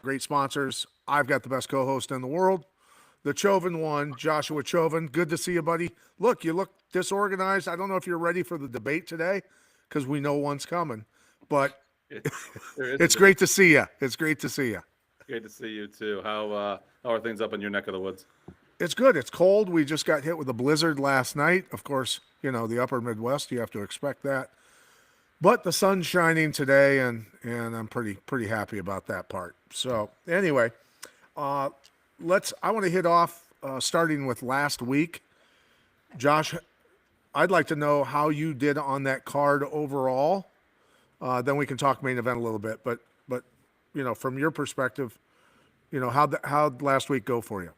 Great sponsors. I've got the best co-host in the world, the Choven one, Joshua Choven. Good to see you, buddy. Look, you look disorganized. I don't know if you're ready for the debate today because we know one's coming, but There is a it's debate. great to see you. It's great to see you. Great to see you too. How are things up in your neck of the woods? It's good. It's cold. We just got hit with a blizzard last night. Of course, the upper Midwest, you have to expect that. But the sun's shining today, and I'm pretty happy about that part. So anyway, uh, I want to hit off starting with last week. Josh, I'd like to know how you did on that card overall. Then we can talk main event a little bit. But from your perspective, how'd last week go for you?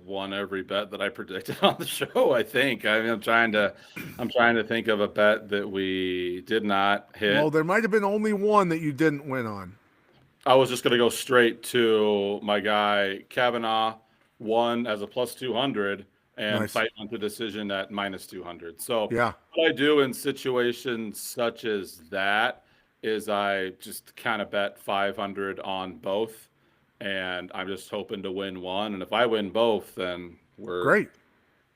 Won every bet that I predicted on the show. I think. I mean, I'm trying to think of a bet that we did not Well, hit. there might have been only one that you didn't win on. I was just gonna go straight to my guy Kavanaugh, won as a plus 200 and Nice. fight went to decision at minus 200. So Yeah. what I do in situations such as that is I just kind of bet 500 on both, and I'm just hoping to win one. And if I win both, then we're Great.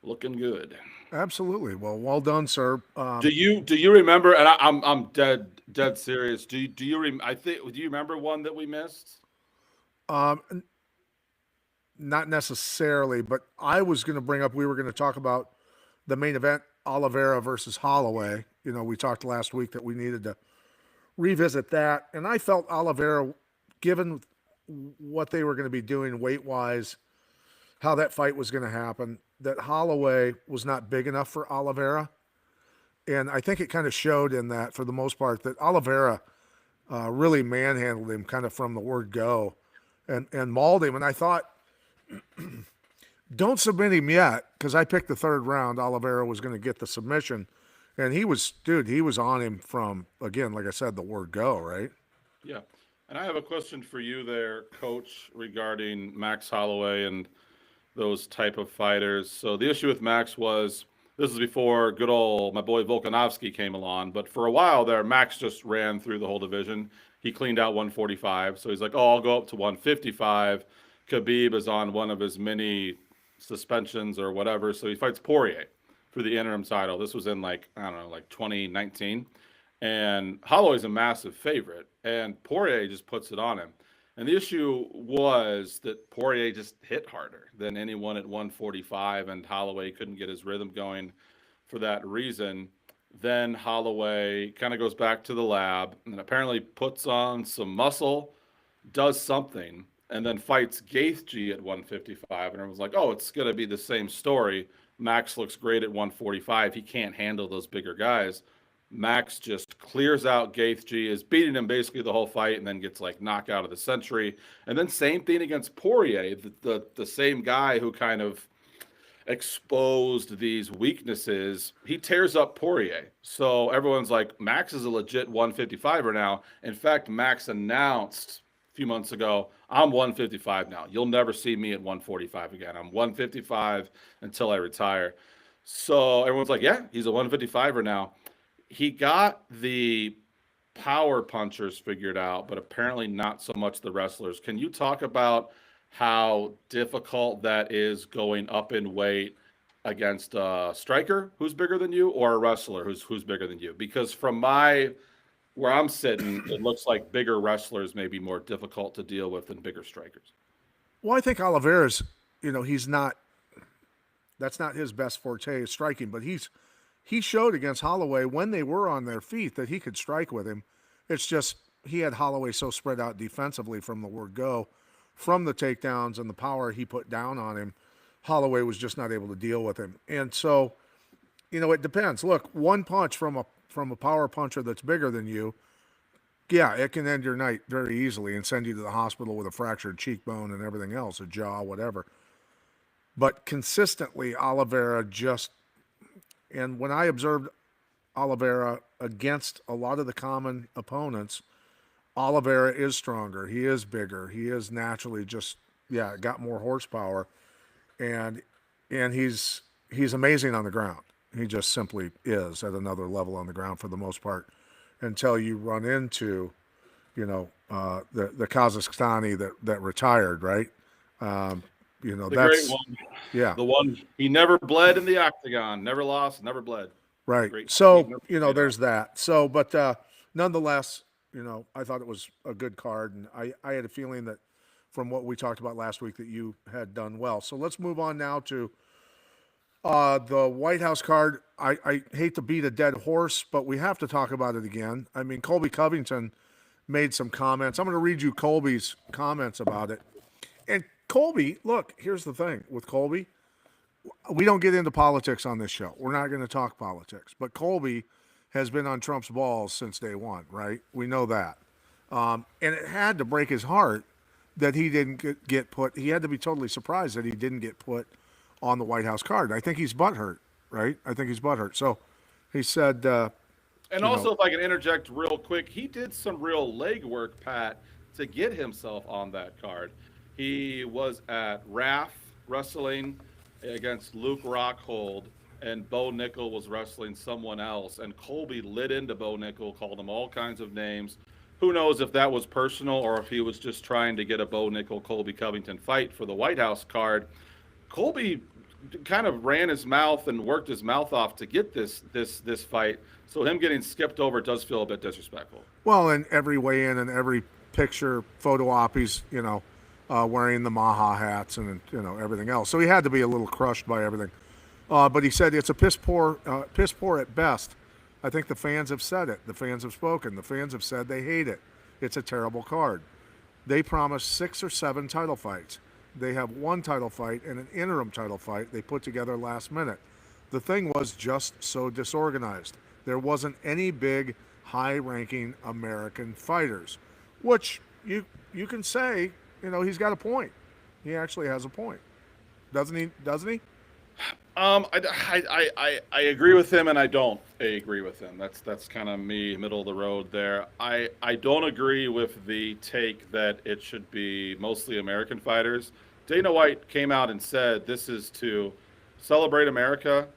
looking good. Absolutely. Well done, sir. Do you remember? And I'm dead serious. I think do you remember one that we missed? Um, Not necessarily, but I was going to bring up. We were going to talk about the main event, Oliveira versus Holloway. We talked last week that we needed to revisit that, and I felt Oliveira, given what they were going to be doing weight wise, how that fight was going to happen, that Holloway was not big enough for Oliveira. And I think it kind of showed in that, for the most part, that Oliveira really manhandled him kind of from the word go and mauled him. And I thought, don't submit him yet, because I picked the third round. Oliveira was going to get the submission. And he was on him from, again, like I said, the word go, right? Yeah. And I have a question for you there, Coach, regarding Max Holloway and those type of fighters. So the issue with Max was this is before good old my boy Volkanovski came along, but for a while there, Max just ran through the whole division. He cleaned out 145, so he's like, "Oh, I'll go up to 155." Khabib is on one of his mini suspensions or whatever, so he fights Poirier for the interim title. This was in like I don't know, like 2019, and Holloway's a massive favorite, and Poirier just puts it on him. And the issue was that Poirier just hit harder than anyone at 145, and Holloway couldn't get his rhythm going for that reason. Then Holloway kind of goes back to the lab and apparently puts on some muscle, does something, and then fights Gaethje at 155. And everyone's like, oh, it's going to be the same story. Max looks great at 145. He can't handle those bigger guys. Max just clears out Gaethje, is beating him basically the whole fight, and then gets like knockout of the century. And then same thing against Poirier, the same guy who kind of exposed these weaknesses. He tears up Poirier. So everyone's like, Max is a legit 155er now. In fact, Max announced a few months ago, I'm 155 now. You'll never see me at 145 again. I'm 155 until I retire. So everyone's like, yeah, he's a 155er now. He got the power punchers figured out, but apparently not so much the wrestlers. Can you talk about how difficult that is going up in weight against a striker who's bigger than you or a wrestler who's bigger than you? Because from my where I'm sitting, it looks like bigger wrestlers may be more difficult to deal with than bigger strikers. Well, I think Oliveira's, he's not, that's not his best forte is striking, but he showed against Holloway when they were on their feet that he could strike with him. It's just he had Holloway so spread out defensively from the word go, from the takedowns and the power he put down on him. Holloway was just not able to deal with him. And so, it depends. Look, one punch from a power puncher that's bigger than you, yeah, it can end your night very easily and send you to the hospital with a fractured cheekbone and everything else, a jaw, whatever. But consistently, Oliveira just, and when I observed Oliveira against a lot of the common opponents, Oliveira is stronger. He is bigger. He is naturally just, yeah, got more horsepower, and he's amazing on the ground. He just simply is at another level on the ground for the most part, until you run into the Kazakhstani that retired, right? The great That's one. yeah, The one he never bled in the octagon, never lost, never bled. right. Great. He So never paid off. there's that. So, but nonetheless, I thought it was a good card, and I had a feeling that from what we talked about last week that you had done well. So let's move on now to the White House card. I hate to beat a dead horse, but we have to talk about it again. I mean, Colby Covington made some comments. I'm going to read you Colby's comments about it. And Colby, look, here's the thing with Colby. We don't get into politics on this show. We're not going to talk politics. But Colby has been on Trump's balls since day one, right? We know that. And it had to break his heart that he didn't get put. He had to be totally surprised that he didn't get put on the White House card. I think he's butthurt, right? I think he's butthurt. So he said, And also, if I can interject real quick, he did some real legwork, Pat, to get himself on that card. He was at RAF wrestling against Luke Rockhold, and Bo Nickel was wrestling someone else. And Colby lit into Bo Nickel, called him all kinds of names. Who knows if that was personal or if he was just trying to get a Bo Nickel Colby Covington fight for the White House card. Colby kind of ran his mouth and worked his mouth off to get this fight. So him getting skipped over does feel a bit disrespectful. well, in every weigh-in and every picture, photo op, he's, wearing the Maha hats and, everything else. So he had to be a little crushed by everything. But he said it's a piss poor at best. I think the fans have said it. The fans have spoken. The fans have said they hate it. It's a terrible card. They promised 6 or 7 title fights. They have 1 title fight and an interim title fight they put together last minute. The thing was just so disorganized. There wasn't any big, high-ranking American fighters, which you can say, he's got a point. He actually has a point, doesn't he? Doesn't he? I agree with him, and I don't agree with him. That's kind of me, middle of the road there. I don't agree with the take that it should be mostly American fighters. Dana White came out and said this is to celebrate America,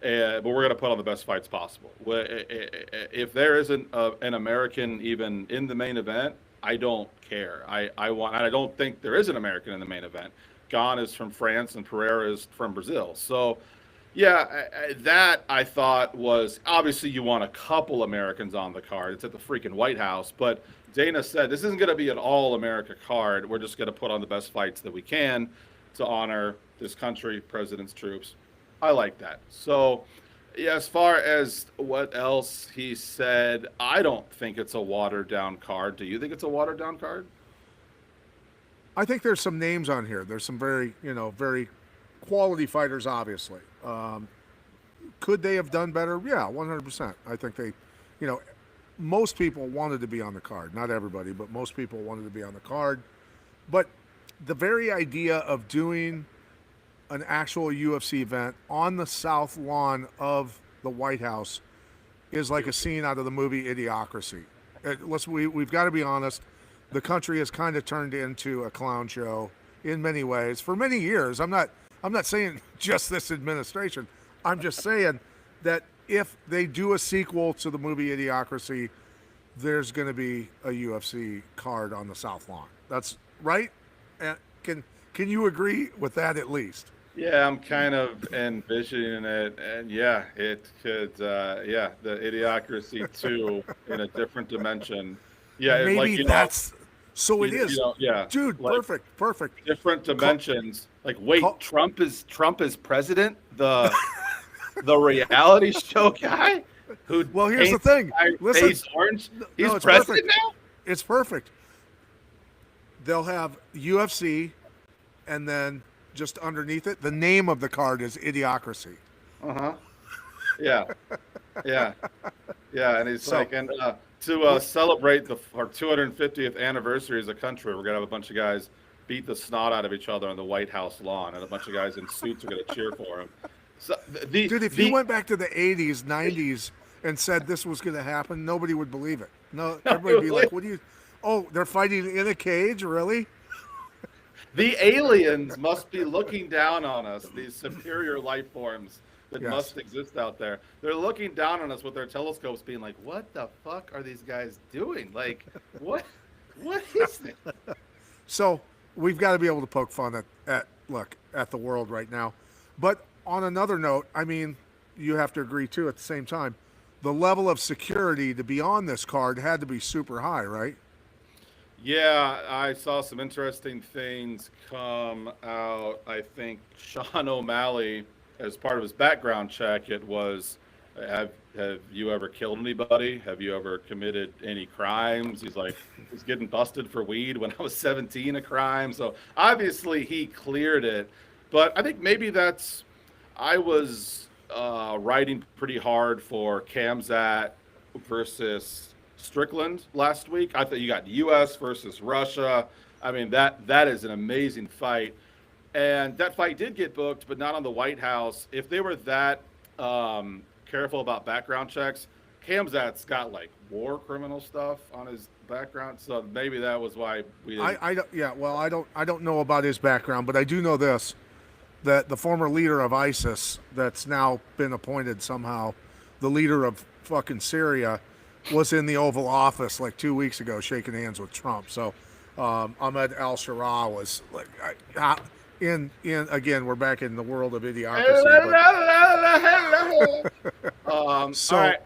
but we're going to put on the best fights possible. If there isn't an American even in the main event, I don't care. I want, and I don't think there is an American in the main event. Gon is from France and Pereira is from Brazil. So, yeah, that I thought was obviously you want a couple Americans on the card. It's at the freaking White House. But Dana said this isn't going to be an all-America card. We're just going to put on the best fights that we can to honor this country, president's troops. I like that. So, yeah, as far as what else he said, I don't think it's a watered-down card. Do you think it's a watered-down card? I think there's some names on here. There's some very, very quality fighters, obviously. Could they have done better? Yeah, 100%. I think they, most people wanted to be on the card. Not everybody, but most people wanted to be on the card. But the very idea of doing an actual UFC event on the south lawn of the White House is like a scene out of the movie Idiocracy. We've got to be honest. The country has kind of turned into a clown show in many ways for many years. I'm not saying just this administration. I'm just saying that if they do a sequel to the movie Idiocracy, there's going to be a UFC card on the South Lawn. That's right. Can you agree with that at least? Yeah, I'm kind of envisioning it, and yeah, it could, the Idiocracy 2 in a different dimension. Yeah, Maybe that's so it is. Yeah, dude, like, perfect. Different dimensions. Wait, Trump is president? The reality show guy who? Well, here's the thing. Listen, orange. He's no, it's president perfect. now. It's perfect. They'll have UFC, and then just underneath it, the name of the card is Idiocracy. Yeah, and he's to celebrate our 250th anniversary as a country, we're gonna have a bunch of guys beat the snot out of each other on the White House lawn, and a bunch of guys in suits are gonna cheer for him. So, dude, if you went back to the 80s, 90s, and said this was gonna happen, nobody would believe it. No, everybody would be like, "What do you? Oh, they're fighting in a cage, really?" The aliens must be looking down on us, these superior life forms, that Yes. must exist out there. They're looking down on us with their telescopes, being like, "What the fuck are these guys doing? Like, what? What is this?" So we've got to be able to poke fun at the world right now. But on another note, I mean, you have to agree too at the same time, the level of security to be on this card had to be super high, right? Yeah, I saw some interesting things come out. I think Sean O'Malley, as part of his background check, it was, have you ever killed anybody? Have you ever committed any crimes? He's like, was getting busted for weed when I was 17, a crime. So obviously he cleared it. But I think maybe I was writing pretty hard for Kamzat versus Strickland last week. I thought you got U.S. versus Russia. I mean, that is an amazing fight. And that fight did get booked, but not on the White House. If they were that careful about background checks, Kamzat's got like war criminal stuff on his background, so maybe that was why we didn't. I don't know about his background, but I do know this, that the former leader of ISIS that's now been appointed somehow the leader of fucking Syria was in the Oval Office like 2 weeks ago shaking hands with Trump. So Ahmed al-Shara was like in again, we're back in the world of idiocracy. So all right.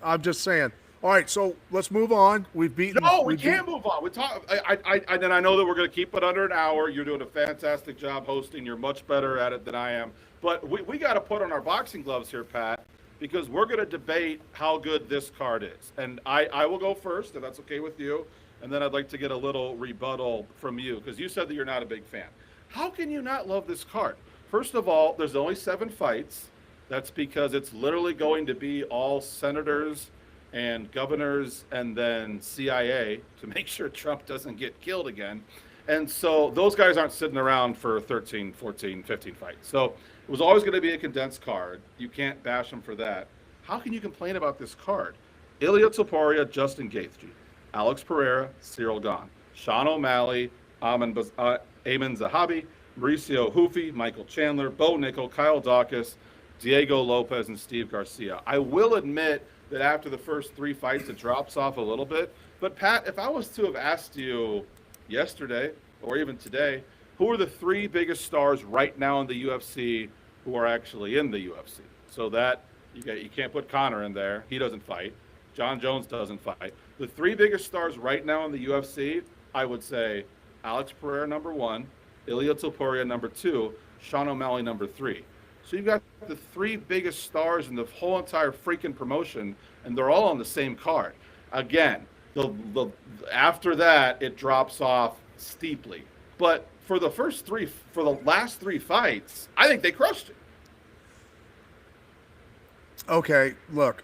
I'm just saying. All right, so let's move on. We've beaten. No, we can't move on. We talk. And I know that we're going to keep it under an hour. You're doing a fantastic job hosting. You're much better at it than I am. But we got to put on our boxing gloves here, Pat, because we're going to debate how good this card is. And I will go first, if that's okay with you. And then I'd like to get a little rebuttal from you, because you said that you're not a big fan. How can you not love this card? First of all, there's only 7 fights. That's because it's literally going to be all senators and governors and then CIA to make sure Trump doesn't get killed again. And so those guys aren't sitting around for 13, 14, 15 fights. So it was always going to be a condensed card. You can't bash them for that. How can you complain about this card? Ilia Topuria, Justin Gaethje, Alex Pereira, Cyril Gane, Sean O'Malley, Amin Zahabi, Mauricio Hufi, Michael Chandler, Bo Nickel, Kyle Dawkins, Diego Lopez, and Steve Garcia. I will admit that after the first 3 fights, it drops off a little bit. But Pat, if I was to have asked you yesterday or even today, who are the 3 biggest stars right now in the UFC who are actually in the UFC? So that you can't put Conor in there. He doesn't fight. John Jones doesn't fight. The 3 biggest stars right now in the UFC, I would say Alex Pereira number 1, Ilia Topuria number 2, Sean O'Malley number 3. So you've got the 3 biggest stars in the whole entire freaking promotion, and they're all on the same card. Again, after that, it drops off steeply. But for the last 3 fights, I think they crushed it. Okay, look.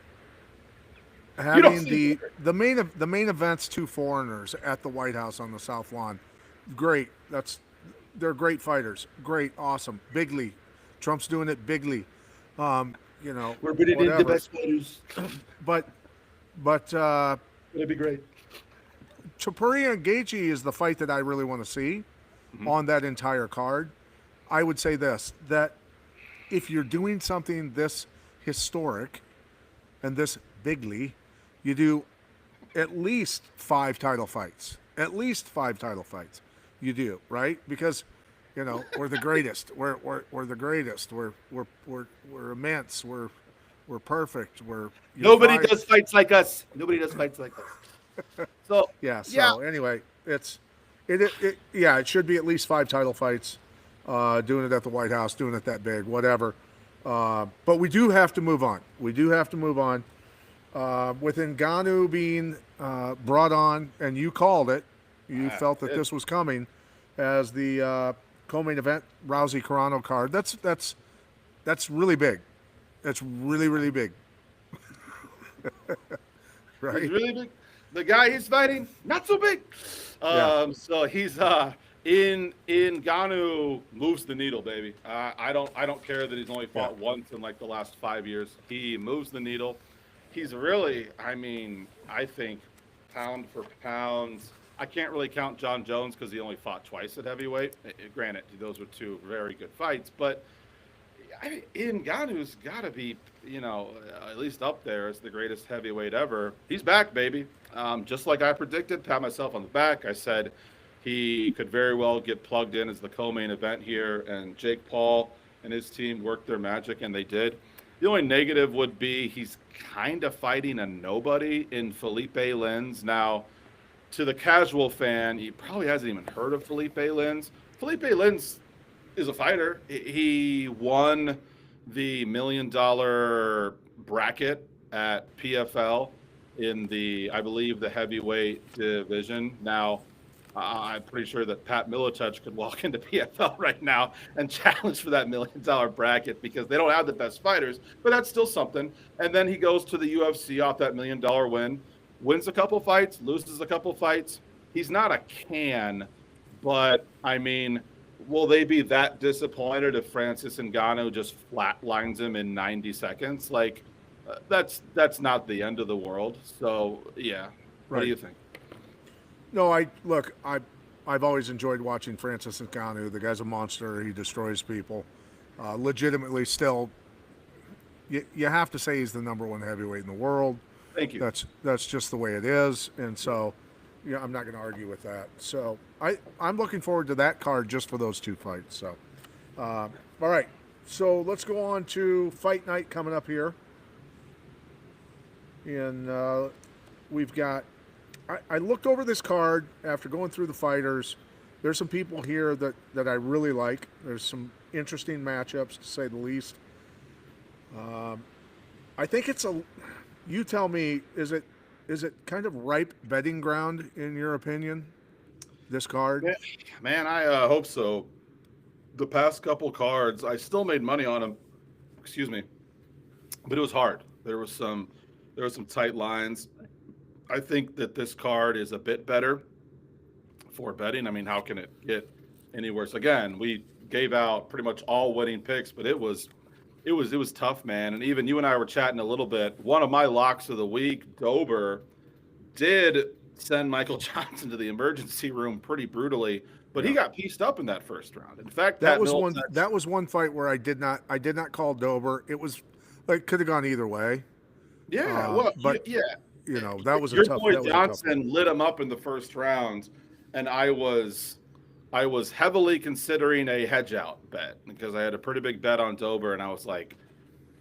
Having the main event's 2 foreigners at the White House on the South Lawn, great. They're great fighters. Great, awesome, bigly. Trump's doing it bigly. We're bringing in the best fighters. But it'd be great. Topuria and Gaethje is the fight that I really want to see on that entire card. I would say this, that if you're doing something this historic and this bigly, you do at least 5 title fights. At least 5 title fights. You do, right? Because we're the greatest. We're the greatest. We're immense. We're perfect. Nobody does fights like us. Nobody does fights like us. So anyway, it should be at least 5 title fights. Doing it at the White House, doing it that big, whatever. But we do have to move on. With Ngannou being brought on, and you called it. You felt that this was coming as the co-main event Rousey Carano card. That's really big. That's really, really big. Right? He's really big. The guy he's fighting, not so big. So he's in Ngannou moves the needle, baby. I don't care that he's only fought once in like the last 5 years. He moves the needle. He's really, I think pound for pound. I can't really count John Jones because he only fought twice at heavyweight. Granted, those were 2 very good fights, but Ngannou's got to be, at least up there as the greatest heavyweight ever. He's back, baby. Just like I predicted, pat myself on the back. I said he could very well get plugged in as the co-main event here, and Jake Paul and his team worked their magic, and they did. The only negative would be he's kind of fighting a nobody in Felipe Lins. Now, to the casual fan, he probably hasn't even heard of Felipe Lins. Felipe Lins is a fighter. He won the $1 million bracket at PFL in I believe, the heavyweight division. Now, I'm pretty sure that Pat Miletich could walk into PFL right now and challenge for that $1 million bracket because they don't have the best fighters, but that's still something. And then he goes to the UFC off that $1 million win, wins a couple fights, loses a couple fights. He's not a can, but I mean, will they be that disappointed if Francis Ngannou just flatlines him in 90 seconds? Like, that's not the end of the world. So, yeah. What do you think? No, I've always enjoyed watching Francis Ngannou. The guy's a monster. He destroys people. Legitimately, still, you have to say he's the number one heavyweight in the world. Thank you. That's just the way it is, and so, I'm not going to argue with that. So I'm looking forward to that card just for those two fights. So, all right. So let's go on to Fight Night coming up here, and we've got. I looked over this card after going through the fighters. There's some people here that I really like. There's some interesting matchups, to say the least. I think it's you tell me, is it kind of ripe betting ground in your opinion, this card? Man, I hope so. The past couple cards, I still made money on them. Excuse me. But it was hard. There was some tight lines. I think that this card is a bit better for betting. I mean, how can it get any worse? Again, we gave out pretty much all winning picks, but it was tough, man. And even you and I were chatting a little bit. One of my locks of the week, Dober, did send Michael Johnson to the emergency room pretty brutally, but he got pieced up in that first round. In fact, that was one fight where I did not call Dober. It was like could have gone either way. Yeah, that was your a tough. Your boy Johnson lit him up in the first round, and I was heavily considering a hedge out bet because I had a pretty big bet on Dober, and I was like,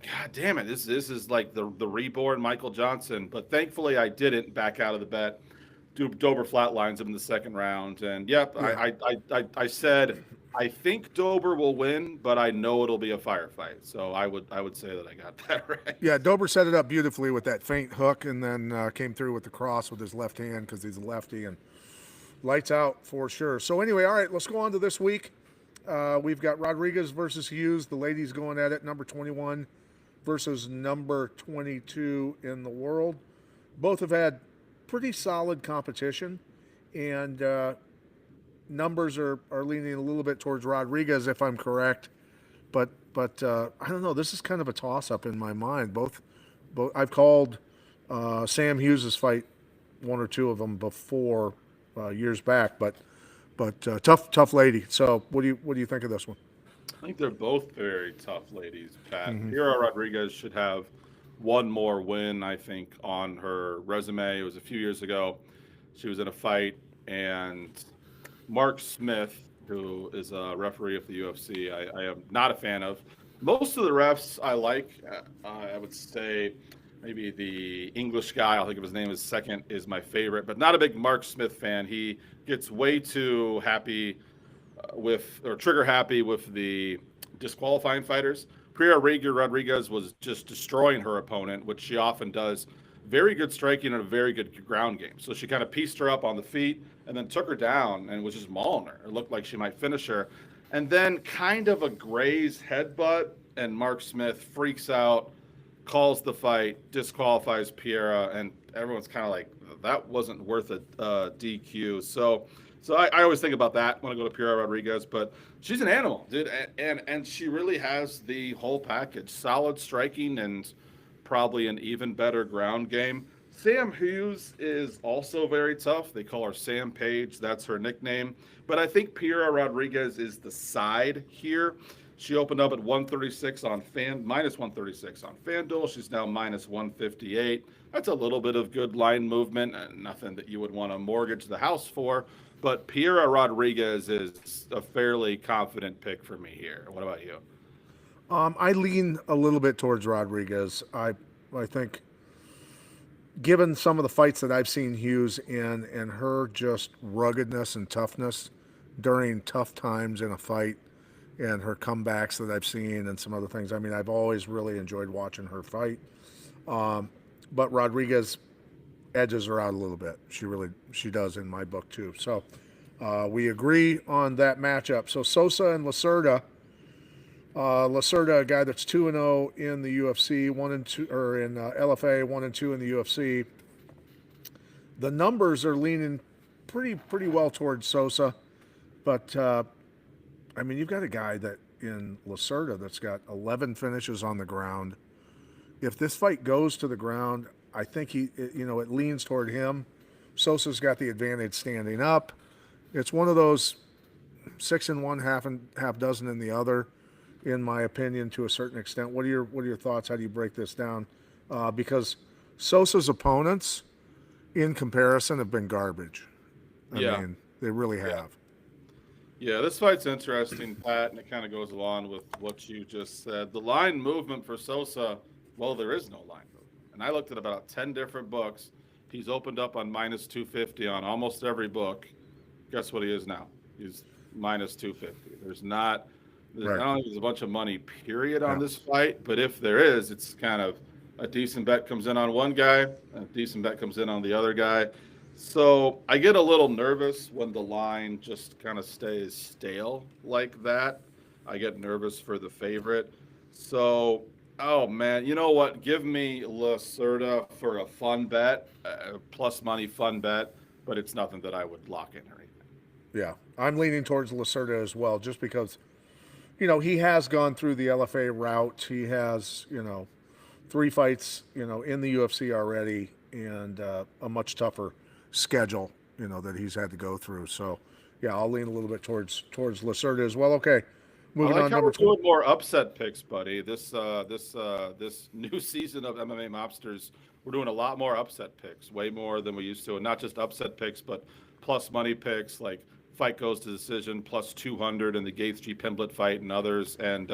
God damn it, this is like the reborn Michael Johnson. But thankfully, I didn't back out of the bet. Dober flatlines him in the second round, and I said I think Dober will win, but I know it'll be a firefight. So I would say that I got that right. Yeah, Dober set it up beautifully with that feint hook, and then came through with the cross with his left hand because he's a lefty, and lights out for sure. So anyway, all right, let's go on to this week. We've got Rodriguez versus Hughes. The ladies going at it, number 21 versus number 22 in the world. Both have had pretty solid competition, and numbers are leaning a little bit towards Rodriguez, if I'm correct. But I don't know. This is kind of a toss-up in my mind. Both I've called Sam Hughes' fight, one or two of them before years back, but tough lady. So what do you think of this one? I think they're both very tough ladies, Pat. Piera Rodriguez should have one more win, I think, on her resume. It was a few years ago. She was in a fight, and Mark Smith, who is a referee of the UFC, I am not a fan of. Most of the refs I like. I would say maybe the English guy, I'll think of his name as second, is my favorite, but not a big Mark Smith fan. He gets way too happy trigger happy with the disqualifying fighters. Piera Rodriguez was just destroying her opponent, which she often does. Very good striking and a very good ground game. So she kind of pieced her up on the feet and then took her down and was just mauling her. It looked like she might finish her. And then kind of a graze headbutt, and Mark Smith freaks out, calls the fight, disqualifies Piera, and everyone's kind of like, that wasn't worth a DQ. So I always think about that when I go to Piera Rodriguez, but she's an animal, dude, and she really has the whole package. Solid striking and probably an even better ground game. Sam Hughes is also very tough. They call her Sam Page. That's her nickname. But I think Piera Rodriguez is the side here. She opened up at 136 on minus 136 on FanDuel. She's now minus 158. That's a little bit of good line movement, and nothing that you would want to mortgage the house for. But Piera Rodriguez is a fairly confident pick for me here. What about you? I lean a little bit towards Rodriguez. I think, given some of the fights that I've seen Hughes in, and her just ruggedness and toughness during tough times in a fight, and her comebacks that I've seen, and some other things. I mean, I've always really enjoyed watching her fight. But Rodriguez edges her out a little bit. She does in my book too. So we agree on that matchup. So Sosa and Lacerda. Lacerda, a guy that's 2-0 in the UFC, 1-2, or in LFA, 1-2 in the UFC. The numbers are leaning pretty well towards Sosa, but I mean, you've got a guy that in Lacerda that's got 11 finishes on the ground. If this fight goes to the ground, I think it leans toward him. Sosa's got the advantage standing up. It's one of those 6 in one, half dozen in the other, in my opinion, to a certain extent. What are your thoughts? How do you break this down? Because Sosa's opponents, in comparison, have been garbage. I mean, they really have. Yeah, this fight's interesting, Pat, and it kind of goes along with what you just said. The line movement for Sosa, well, there is no line movement. And I looked at about 10 different books. He's opened up on minus 250 on almost every book. Guess what he is now? He's minus 250. There's not only there's a bunch of money, period, on this fight, but if there is, it's kind of a decent bet comes in on one guy, a decent bet comes in on the other guy. So I get a little nervous when the line just kind of stays stale like that. I get nervous for the favorite. So, oh man, you know what? Give me Lacerda for a fun bet, plus money fun bet, but it's nothing that I would lock in or anything. Yeah, I'm leaning towards Lacerda as well, just because, he has gone through the LFA route. He has, 3 fights, in the UFC already, and a much tougher schedule, that he's had to go through. So, yeah, I'll lean a little bit towards Lacerda as well. Okay, moving on. Number 2. Doing more upset picks, buddy. This new season of MMA Mobsters, we're doing a lot more upset picks, way more than we used to, and not just upset picks, but plus money picks, like fight goes to decision, plus 200 in the Gates G. Pimblett fight and others, and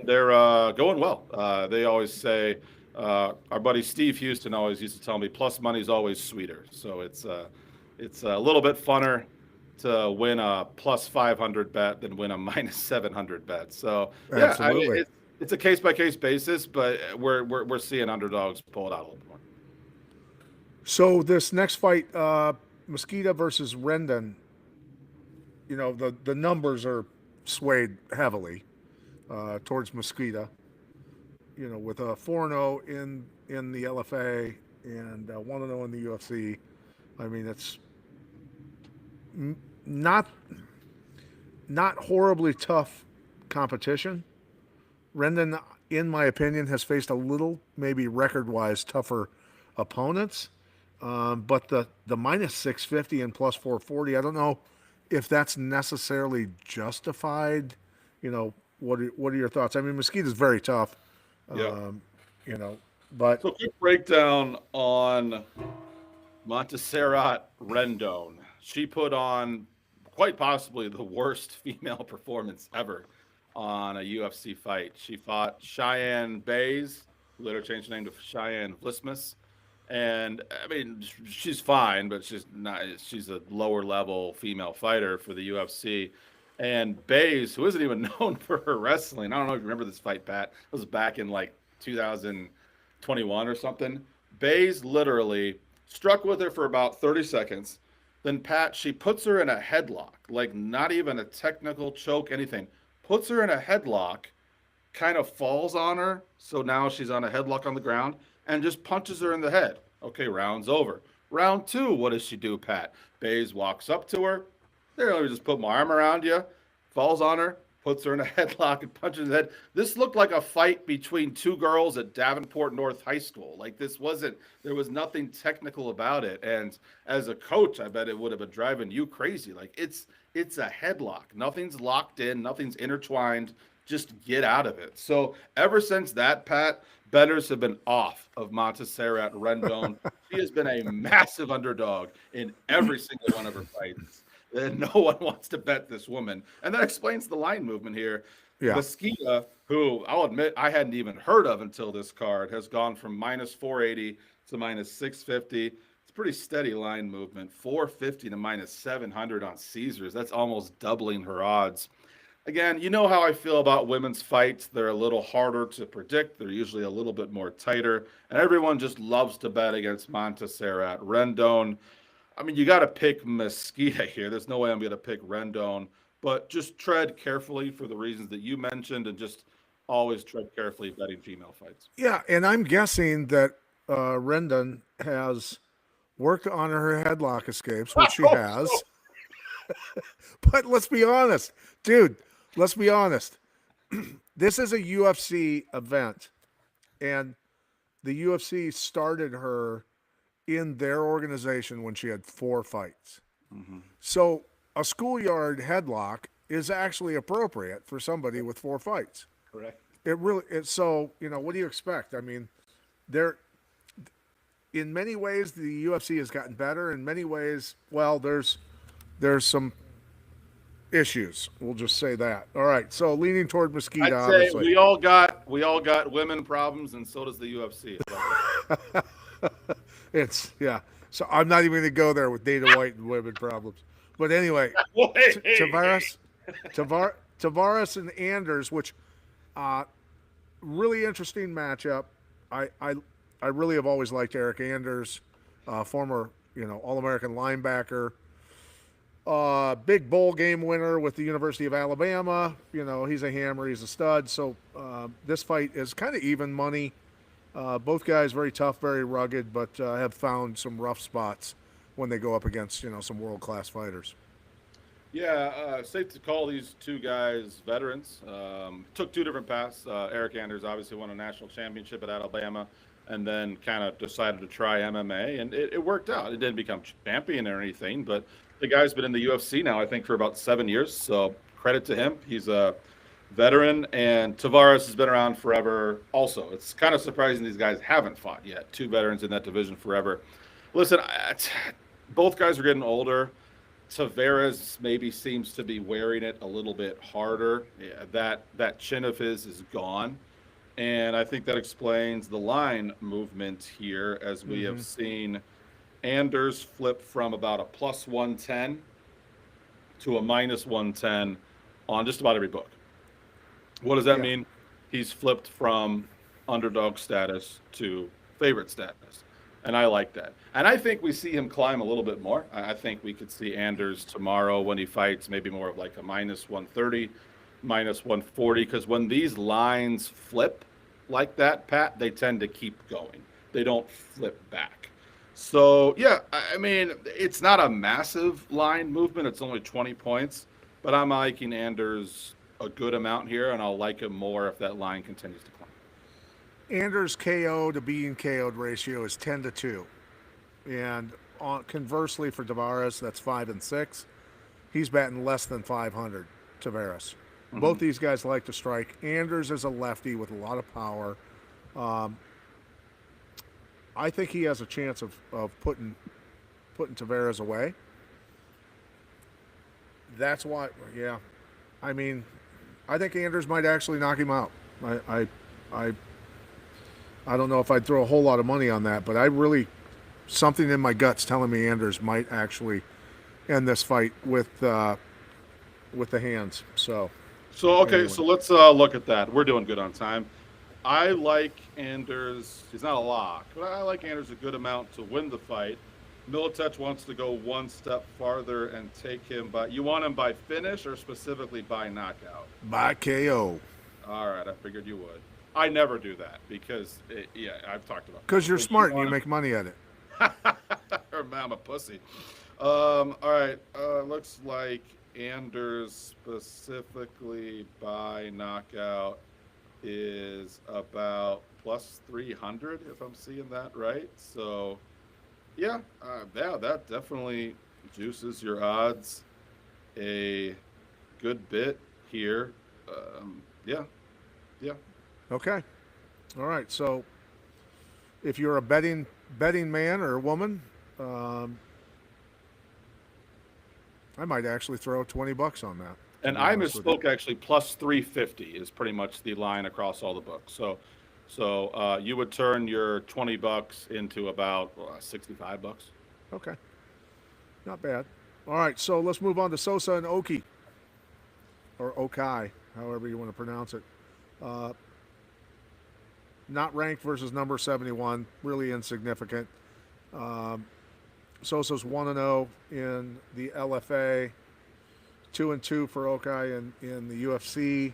they're going well. They always say. Our buddy Steve Houston always used to tell me, plus money's always sweeter. So it's a little bit funner to win a plus 500 bet than win a minus 700 bet. So yeah, absolutely. I mean, it's a case by case basis, but we're seeing underdogs pull it out a little bit more. So this next fight, Mosqueda versus Rendon, the numbers are swayed heavily towards Mosqueda. With a 4-0 in the LFA and 1-0 in the UFC, I mean, it's not horribly tough competition. Rendon, in my opinion, has faced a little, maybe record-wise, tougher opponents. But the minus 650 and plus 440, I don't know if that's necessarily justified. What are your thoughts? I mean, Mosqueda's very tough. Yeah. But so quick breakdown on Montserrat Rendon. She put on quite possibly the worst female performance ever on a UFC fight. She fought Cheyenne Bays, who later changed her name to Cheyenne Vlismas. And I mean, she's fine, but she's a lower level female fighter for the UFC. And Bays, who isn't even known for her wrestling, I don't know if you remember this fight, Pat. It was back in like 2021 or something. Bays literally struck with her for about 30 seconds. Then, Pat, she puts her in a headlock, like not even a technical choke, anything. Puts her in a headlock, kind of falls on her. So now she's on a headlock on the ground and just punches her in the head. Okay, round's over. Round 2, what does she do, Pat? Bays walks up to her. There, let me just put my arm around you. Falls on her, puts her in a headlock and punches in the head. This looked like a fight between 2 girls at Davenport North High School. Like there was nothing technical about it. And as a coach, I bet it would have been driving you crazy. Like it's a headlock. Nothing's locked in, nothing's intertwined. just get out of it. So ever since that, Pat, bettors have been off of Montserrat Rendon. She has been a massive underdog in every single one of her fights. And no one wants to bet this woman. And that explains the line movement here. Yeah. Mesquita, who I'll admit I hadn't even heard of until this card, has gone from minus 480 to minus 650. It's pretty steady line movement. 450 to minus 700 on Caesars. That's almost doubling her odds. Again, you know how I feel about women's fights. They're a little harder to predict. They're usually a little bit more tighter. And everyone just loves to bet against Montserrat Rendon. I mean, you got to pick Mesquita here. There's no way I'm going to pick Rendon. But just tread carefully for the reasons that you mentioned, and just always tread carefully betting female fights. Yeah, and I'm guessing that Rendon has worked on her headlock escapes, which she has. But let's be honest, dude. Let's be honest. This is a UFC event, and the UFC started her in their organization when she had 4 fights. Mm-hmm. So a schoolyard headlock is actually appropriate for somebody with 4 fights. Correct. So, what do you expect? I mean, in many ways, the UFC has gotten better. In many ways, well, there's some issues. We'll just say that. All right. So leaning toward Mesquita, I'd say obviously. we all got women problems, and so does the UFC. Yeah. So I'm not even going to go there with Dana White and women problems. But anyway, Tavares and Anders, which really interesting matchup. I really have always liked Eric Anders, former All-American linebacker. Big bowl game winner with the University of Alabama. He's a hammer. He's a stud. So this fight is kind of even money. Both guys very tough, very rugged, but have found some rough spots when they go up against some world-class fighters. Yeah, safe to call these two guys veterans. Took 2 different paths. Eric Anders obviously won a national championship at Alabama, and then kind of decided to try MMA, and it worked out. It didn't become champion or anything, but the guy's been in the UFC now, I think, for about 7 years. So credit to him. He's a veteran, and Tavares has been around forever. Also, it's kind of surprising these guys haven't fought yet. 2 veterans in that division forever. Listen, both guys are getting older. Tavares maybe seems to be wearing it a little bit harder. Yeah, that chin of his is gone. And I think that explains the line movement here, as we have seen Anders flip from about a plus 110 to a minus 110 on just about every book. What does that mean? He's flipped from underdog status to favorite status. And I like that. And I think we see him climb a little bit more. I think we could see Anders tomorrow when he fights maybe more of like a minus 130, minus 140, because when these lines flip like that, Pat, they tend to keep going. They don't flip back. So, yeah, I mean, it's not a massive line movement. It's only 20 points. But I'm liking Anders a good amount here, and I'll like him more if that line continues to climb. Anders' KO to being KO'd ratio is 10-2. And conversely for Tavares, that's 5-6. He's batting less than 500, Tavares. Both these guys like to strike. Anders is a lefty with a lot of power. I think he has a chance of putting Tavares away. That's why, yeah. I mean, I think Anders might actually knock him out. I don't know if I'd throw a whole lot of money on that, but something in my gut's telling me Anders might actually end this fight with the hands. So okay, anyway. So let's look at that. We're doing good on time. I like Anders. He's not a lock, but I like Anders a good amount to win the fight. Militech wants to go one step farther and take him by. You want him by finish or specifically by knockout? By KO. All right, I figured you would. I never do that because, I've talked about. Because you're smart and you make money at it. I'm a pussy. All right, looks like Anders specifically by knockout is about plus 300, if I'm seeing that right. So, that definitely juices your odds a good bit here. Yeah. Yeah. Okay. All right. So if you're a betting man or woman, um, I might actually throw $20 on that. To And be I honest with you. misspoke, actually. Plus 350 is pretty much the line across all the books. So you would turn your $20 into about $65. Okay. Not bad. All right. So let's move on to Sosa and Oki, or Okai, however you want to pronounce it. Uh, Not ranked versus number 71. Really insignificant. Um, Sosa's 1-0 in the LFA, 2-2 for Okai in the UFC.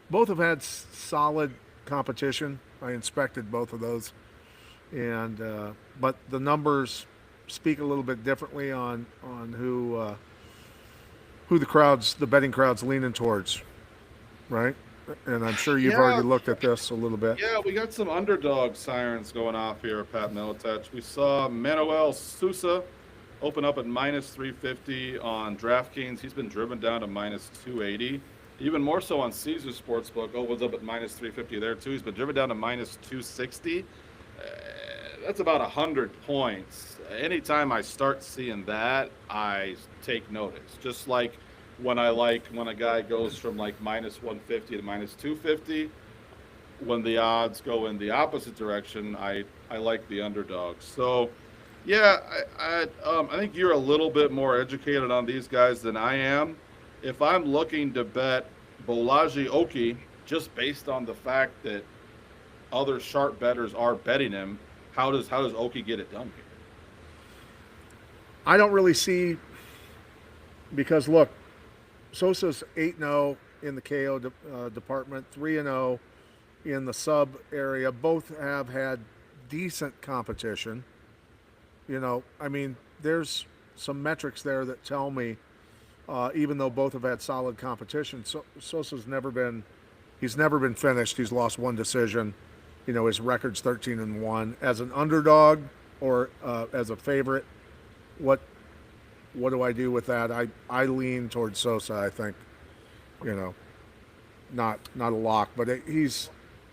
Both have had solid competition. I inspected both of those, and but the numbers speak a little bit differently on who the betting crowd's leaning towards, right? And I'm sure you've already Yeah. looked at this a little bit. Yeah, we got some underdog sirens going off here, Pat Militech. We saw Manuel Sousa open up at minus 350 on DraftKings. He's been driven down to minus 280. Even more so on Caesar Sportsbook. Opens up at minus 350 there, too. He's been driven down to minus 260. That's about 100 points. Anytime I start seeing that, I take notice. Just like when a guy goes from like minus 150 to minus 250, when the odds go in the opposite direction, I like the underdogs. So, yeah, I think you're a little bit more educated on these guys than I am. If I'm looking to bet Bolaji Oki, just based on the fact that other sharp bettors are betting him, how does Oki get it done here? I don't really see, because look, Sosa's 8-0 in the KO department, 3-0 in the sub area. Both have had decent competition. I mean, there's some metrics there that tell me, even though both have had solid competition, Sosa's he's never been finished. He's lost one decision. His record's 13-1. As an underdog or as a favorite, what do I do with that? I lean towards Sosa. I think, not a lock, but he's,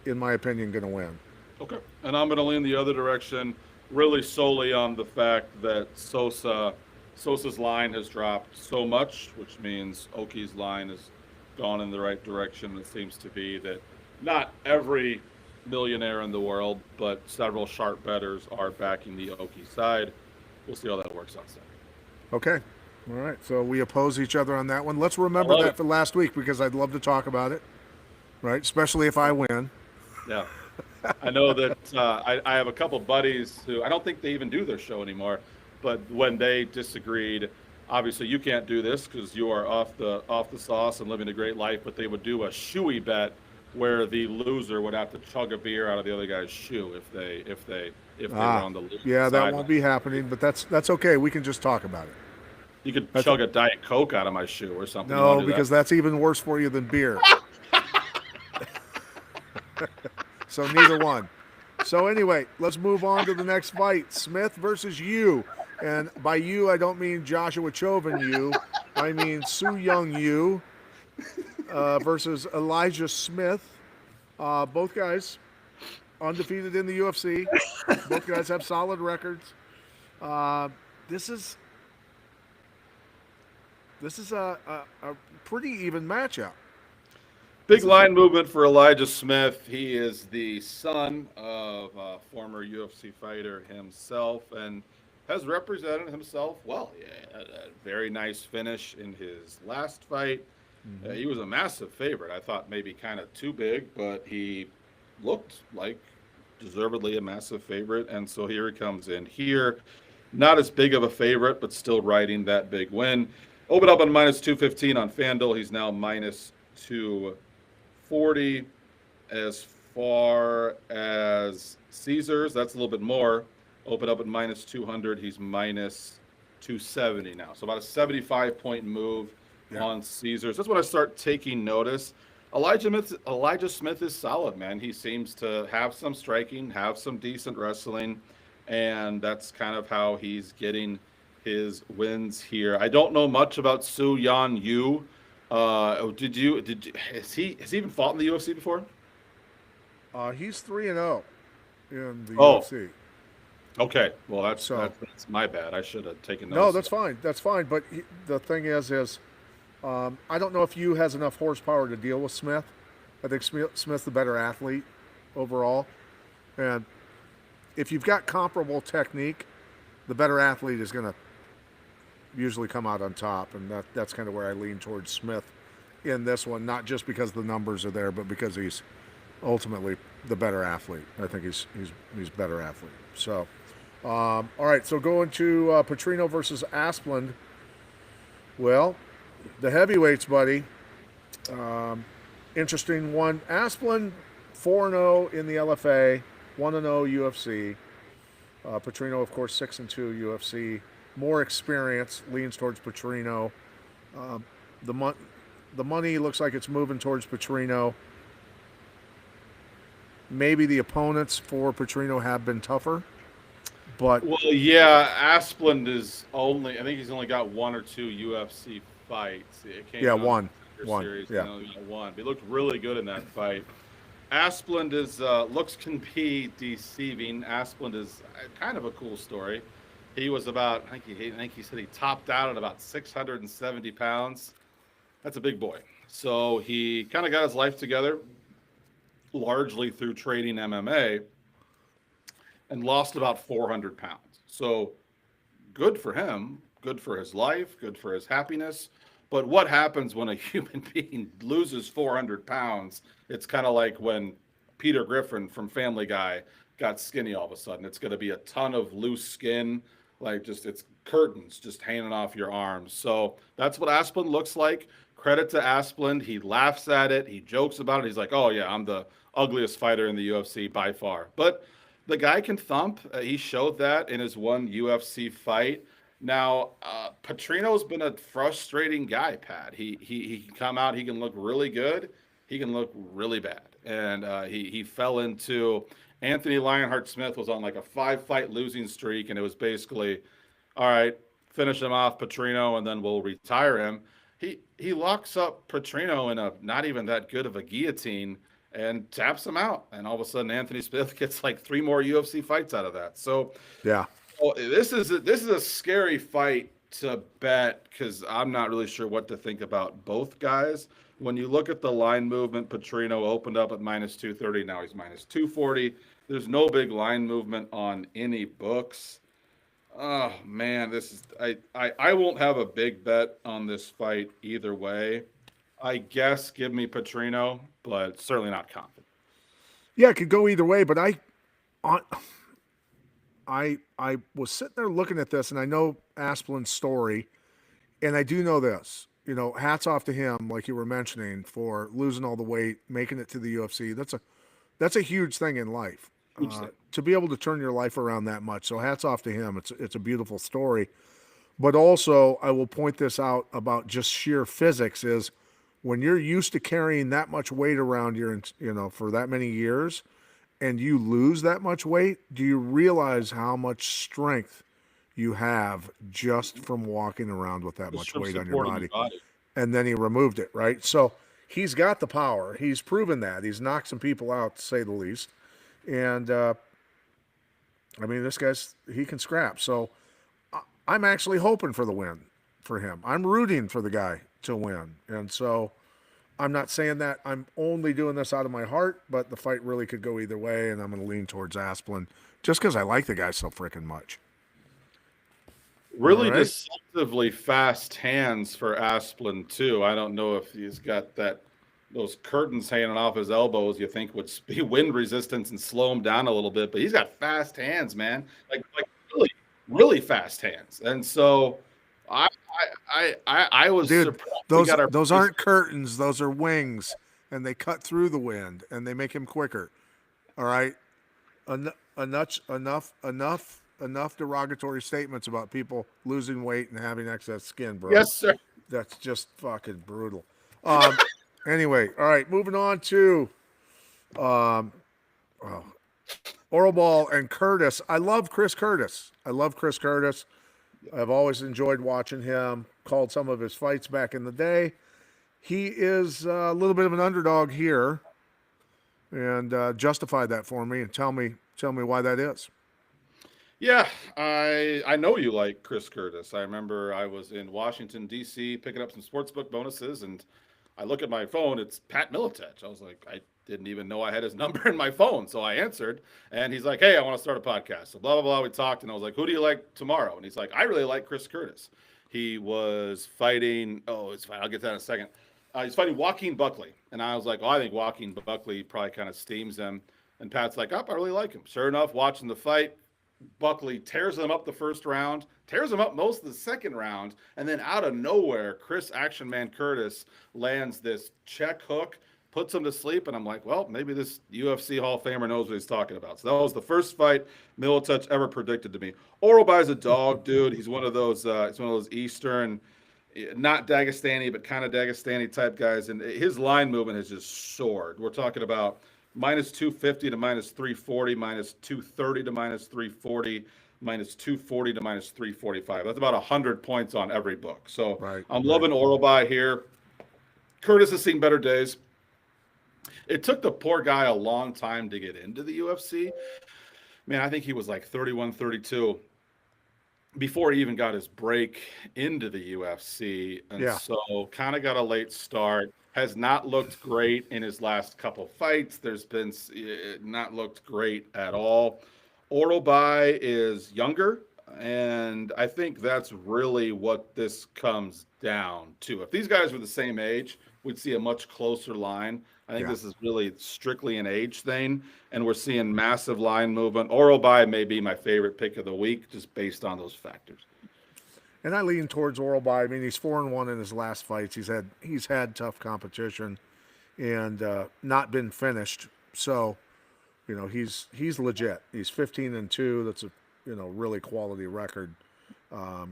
in my opinion, going to win. Okay. And I'm going to lean the other direction, really solely on the fact that Sosa's line has dropped so much, which means Oki's line has gone in the right direction. It seems to be that not every millionaire in the world, but several sharp bettors are backing the Oki side. We'll see how that works on Saturday. Okay. All right. So we oppose each other on that one. Let's remember that for last week, because I'd love to talk about it, right? Especially if I win. Yeah. I know that I have a couple buddies who, I don't think they even do their show anymore, but when they disagreed, obviously you can't do this because you are off the sauce and living a great life, but they would do a shoey bet where the loser would have to chug a beer out of the other guy's shoe if they were on the losing Yeah, side. that won't be happening, but that's okay. We can just talk about it. You could chug a Diet Coke out of my shoe or something. No, because that's even worse for you than beer. So neither one. So anyway, let's move on to the next fight. Smith versus Yu. And by you, I don't mean Joshua Chauvin Yu. I mean Su Young Yu versus Elijah Smith. Both guys undefeated in the UFC. Both guys have solid records. This is a pretty even matchup. Big line movement for Elijah Smith. He is the son of a former UFC fighter himself and has represented himself well. Yeah, a very nice finish in his last fight. Mm-hmm. He was a massive favorite. I thought maybe kind of too big, but he looked like deservedly a massive favorite. And so here he comes in here. Not as big of a favorite, but still riding that big win. Opened up on minus 215 on FanDuel. He's now minus 240. As far as Caesars, that's a little bit more. Opened up at minus 200. He's minus 270 now. So about a 75-point move on Caesars. That's when I start taking notice. Elijah Smith is solid, man. He seems to have some striking, have some decent wrestling, and that's kind of how he's getting his wins here. I don't know much about Su Yan Yu. Has he even fought in the UFC before? He's 3-0 in the Oh, UFC. okay. Well, So that's my bad. I should have taken no, notice of that's that. fine. That's fine. But the thing is I don't know if you has enough horsepower to deal with Smith. I think Smith's the better athlete overall, and if you've got comparable technique, the better athlete is going to usually come out on top, and that's kind of where I lean towards Smith in this one. Not just because the numbers are there, but because he's ultimately the better athlete. I think he's better athlete. So, all right. So going to Petrino versus Asplund. Well, the heavyweights, buddy. Interesting one. Asplund 4-0 in the LFA, 1-0 UFC. Petrino, of course, 6-2 UFC. More experience leans towards Petrino. The mon- the money looks like it's moving towards Petrino. Maybe the opponents for Petrino have been tougher, but Well, yeah, Asplund is only. I think he's only got one or two UFC fights. It came yeah, in on the one, Contender one, series, and yeah, he only got one. But he looked really good in that fight. Asplund is looks can be deceiving. Asplund is kind of a cool story. He was about. I think he said he topped out at about 670 pounds. That's a big boy. So he kind of got his life together, largely through trading MMA, and lost about 400 pounds. So good for him, good for his life, good for his happiness. But what happens when a human being loses 400 pounds? It's kind of like when Peter Griffin from Family Guy got skinny all of a sudden. It's going to be a ton of loose skin, like just it's curtains just hanging off your arms. So that's what Asplund looks like. Credit to Asplund. He laughs at it. He jokes about it. He's like, oh, yeah, I'm the ugliest fighter in the UFC by far. But the guy can thump. He showed that in his one UFC fight. Now, Petrino's been a frustrating guy, Pat. He can come out, he can look really good, he can look really bad, and he fell into Anthony Lionheart Smith was on like a 5 fight losing streak, and it was basically, all right, finish him off, Petrino, and then we'll retire him. He locks up Petrino in a not even that good of a guillotine and taps him out, and all of a sudden Anthony Smith gets like 3 more UFC fights out of that. So yeah. well, this is a scary fight to bet because I'm not really sure what to think about both guys. When you look at the line movement, Petrino opened up at minus 230. Now he's minus 240. There's no big line movement on any books. Oh man, this is I won't have a big bet on this fight either way. I guess give me Petrino, but certainly not confident. Yeah, it could go either way. But on, I was sitting there looking at this, and I know Asplund's story, and I do know this. Hats off to him, like you were mentioning, for losing all the weight, making it to the UFC. That's a huge thing in life. Huge thing. To be able to turn your life around that much. So hats off to him. It's a beautiful story. But also, I will point this out about just sheer physics is when you're used to carrying that much weight around for that many years, and you lose that much weight, do you realize how much strength you have just from walking around with that Just much from weight on your supporting your body? body. And then he removed it, right? So he's got the power. He's proven that. He's knocked some people out, to say the least. And I mean, he can scrap. So I'm actually hoping for the win for him. I'm rooting for the guy to win. And so I'm not saying that I'm only doing this out of my heart, but the fight really could go either way, and I'm going to lean towards Asplund just because I like the guy so freaking much. All Really right. deceptively fast hands for Asplund too. I don't know if he's got those curtains hanging off his elbows. You think would be wind resistance and slow him down a little bit, but he's got fast hands, man. Like really really fast hands. And so I I was Dude, surprised we those got our those first. aren't curtains, those are wings, and they cut through the wind and they make him quicker. All right. Enough derogatory statements about people losing weight and having excess skin, bro. Yes, sir. That's just fucking brutal. Um, anyway, all right, moving on to oh, Oral Ball and Curtis. I love Chris Curtis. I love Chris Curtis. I've always enjoyed watching him. Called some of his fights back in the day. he is a little bit of an underdog here, and justify that for me and tell me why that is. Yeah, I know you like Chris Curtis. I remember I was in Washington D.C. picking up some sportsbook bonuses, and I look at my phone. It's Pat Militech. I was like, I didn't even know I had his number in my phone, so I answered, and he's like, "Hey, I want to start a podcast." So blah blah blah. We talked, and I was like, "Who do you like tomorrow?" And he's like, "I really like Chris Curtis. He was fighting. Oh, it's fine. I'll get to that in a second. He's fighting Joaquin Buckley, and I was like, "Oh, I think Joaquin Buckley probably kind of steams him." And Pat's like, "Oh, I really like him." Sure enough, watching the fight. Buckley tears him up the first round, tears him up most of the second round, and then out of nowhere, Chris Action Man Curtis lands this check hook, puts him to sleep, and I'm like, well, maybe this UFC Hall of Famer knows what he's talking about. So that was the first fight Militech ever predicted to me. Oralbai's a dog, dude. He's one of those. He's one of those Eastern, not Dagestani, but kind of Dagestani type guys, and his line movement has just soared. We're talking about minus 250 to minus 340, minus 230 to minus 340, minus 240 to minus 345. That's about 100 points on every book. So Right, I'm right. loving Oralbai here. Curtis has seen better days. It took the poor guy a long time to get into the UFC. Man, I think he was like 31, 32 before he even got his break into the UFC. And Yeah, so kind of got a late start. Has not looked great in his last couple fights. There's been not looked great at all. Oralbai is younger, and I think that's really what this comes down to. If these guys were the same age, we'd see a much closer line. I think yeah. this is really strictly an age thing, and we're seeing massive line movement. Oralbai may be my favorite pick of the week, just based on those factors. And I lean towards Oralby. I mean, he's 4-1 in his last fights. He's had tough competition and not been finished. So he's legit. He's 15-2. That's a really quality record,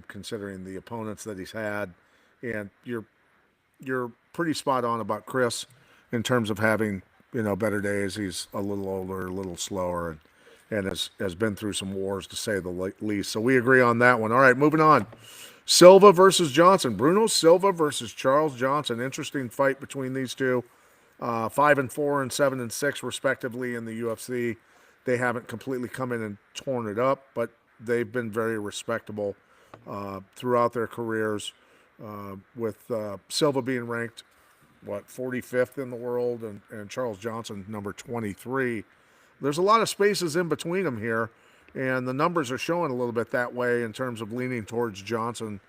considering the opponents that he's had. And you're pretty spot on about Chris in terms of having better days. He's a little older, a little slower, and has been through some wars to say the least. So we agree on that one. All right, moving on. Silva versus Johnson. Bruno Silva versus Charles Johnson. Interesting fight between these two. 5-4 and 7-6 respectively in the UFC. They haven't completely come in and torn it up, but they've been very respectable throughout their careers. With Silva being ranked 45th in the world, and Charles Johnson number 23. There's a lot of spaces in between them here, and the numbers are showing a little bit that way in terms of leaning towards Johnson.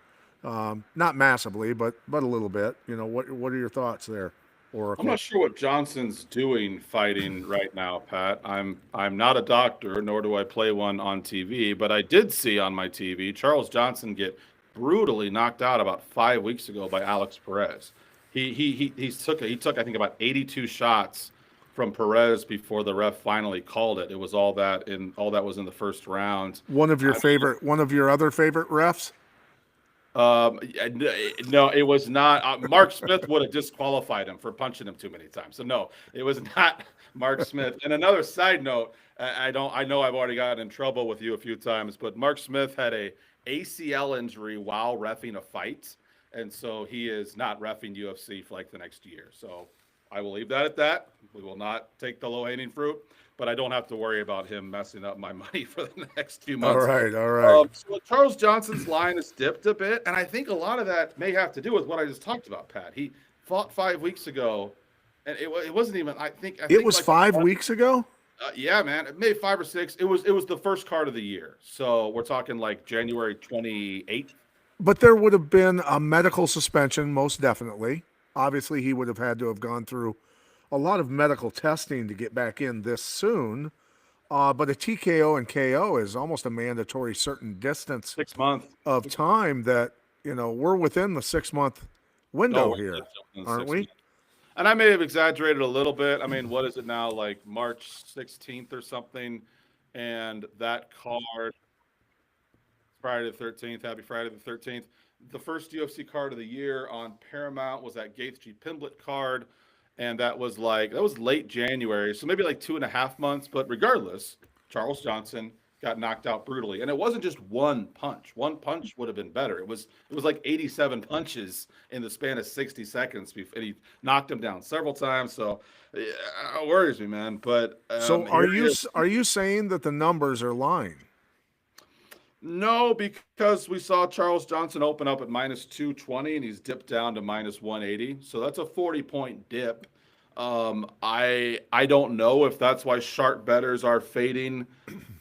Not massively, but a little bit. What are your thoughts there, I'm Oracle? not sure what Johnson's doing fighting right now, Pat. I'm not a doctor, nor do I play one on TV, but I did see on my TV Charles Johnson get brutally knocked out about 5 weeks ago by Alex Perez. He took I think about 82 shots from Perez before the ref finally called it. It was all that was in the first round. One of your other favorite refs? No, it was not. Mark Smith would have disqualified him for punching him too many times. So no, it was not Mark Smith. And another side note, I don't. I know I've already gotten in trouble with you a few times, but Mark Smith had a ACL injury while reffing a fight, and so he is not reffing UFC for like the next year. So I will leave that at that. We will not take the low-hanging fruit, but I don't have to worry about him messing up my money for the next few All months. right, all right. So Charles Johnson's line has dipped a bit, and I think a lot of that may have to do with what I just talked about, Pat. He fought 5 weeks ago, and it wasn't even. It was like 5 weeks ago. yeah, man, maybe 5 or 6. It was the first card of the year, so we're talking like January 28th. But there would have been a medical suspension, most definitely. Obviously, he would have had to have gone through a lot of medical testing to get back in this soon. But a TKO and KO is almost a mandatory certain distance 6 months. of time that, we're within the 6-month window No, here, it's in aren't 6 we? months. And I may have exaggerated a little bit. I mean, what is it now? Like March 16th or something, and that card Friday the 13th. Happy Friday the 13th. The first UFC card of the year on Paramount was that Gaethje Pimblett card, and that was late January, so maybe like 2.5 months. But regardless, Charles Johnson got knocked out brutally. And it wasn't just one punch. One punch would have been better. It was like 87 punches in the span of 60 seconds, and he knocked him down several times. So yeah, it worries me, man. But So here he is. are you saying that the numbers are lying? No, because we saw Charles Johnson open up at minus 220 and he's dipped down to minus 180. So that's a 40-point dip. I don't know if that's why sharp bettors are fading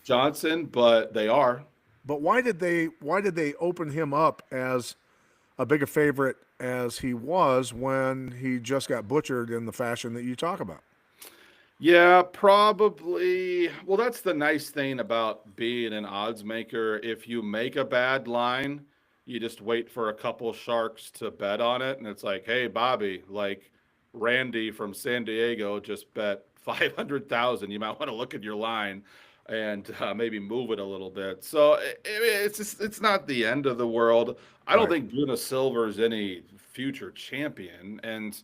Johnson, but they are. But why did they open him up as a bigger favorite as he was when he just got butchered in the fashion that you talk about? Yeah, probably. Well, that's the nice thing about being an odds maker. If you make a bad line, you just wait for a couple sharks to bet on it. And it's like, hey, Bobby, like Randy from San Diego just bet 500,000. You might want to look at your line and maybe move it a little bit. So it's not the end of the world. I don't Right. think Bruno Silva is any future champion. And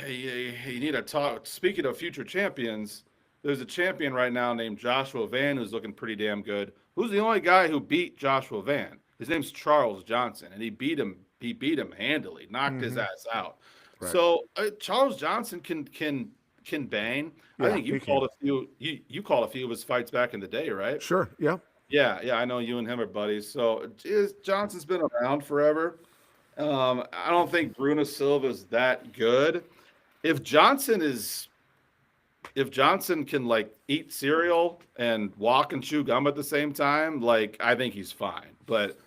you need to talk. Speaking of future champions, there's a champion right now named Joshua Van who's looking pretty damn good. Who's the only guy who beat Joshua Van? His name's Charles Johnson, and he beat him. He beat him handily, knocked his ass out. Right. So Charles Johnson can bang. I Yeah, think you he called can. a few. You called a few of his fights back in the day, right? Sure. Yeah. Yeah. I know you and him are buddies. So Johnson's been around forever. I don't think Bruno Silva is that good. If Johnson is, if Johnson can like eat cereal and walk and chew gum at the same time, like I think he's fine. But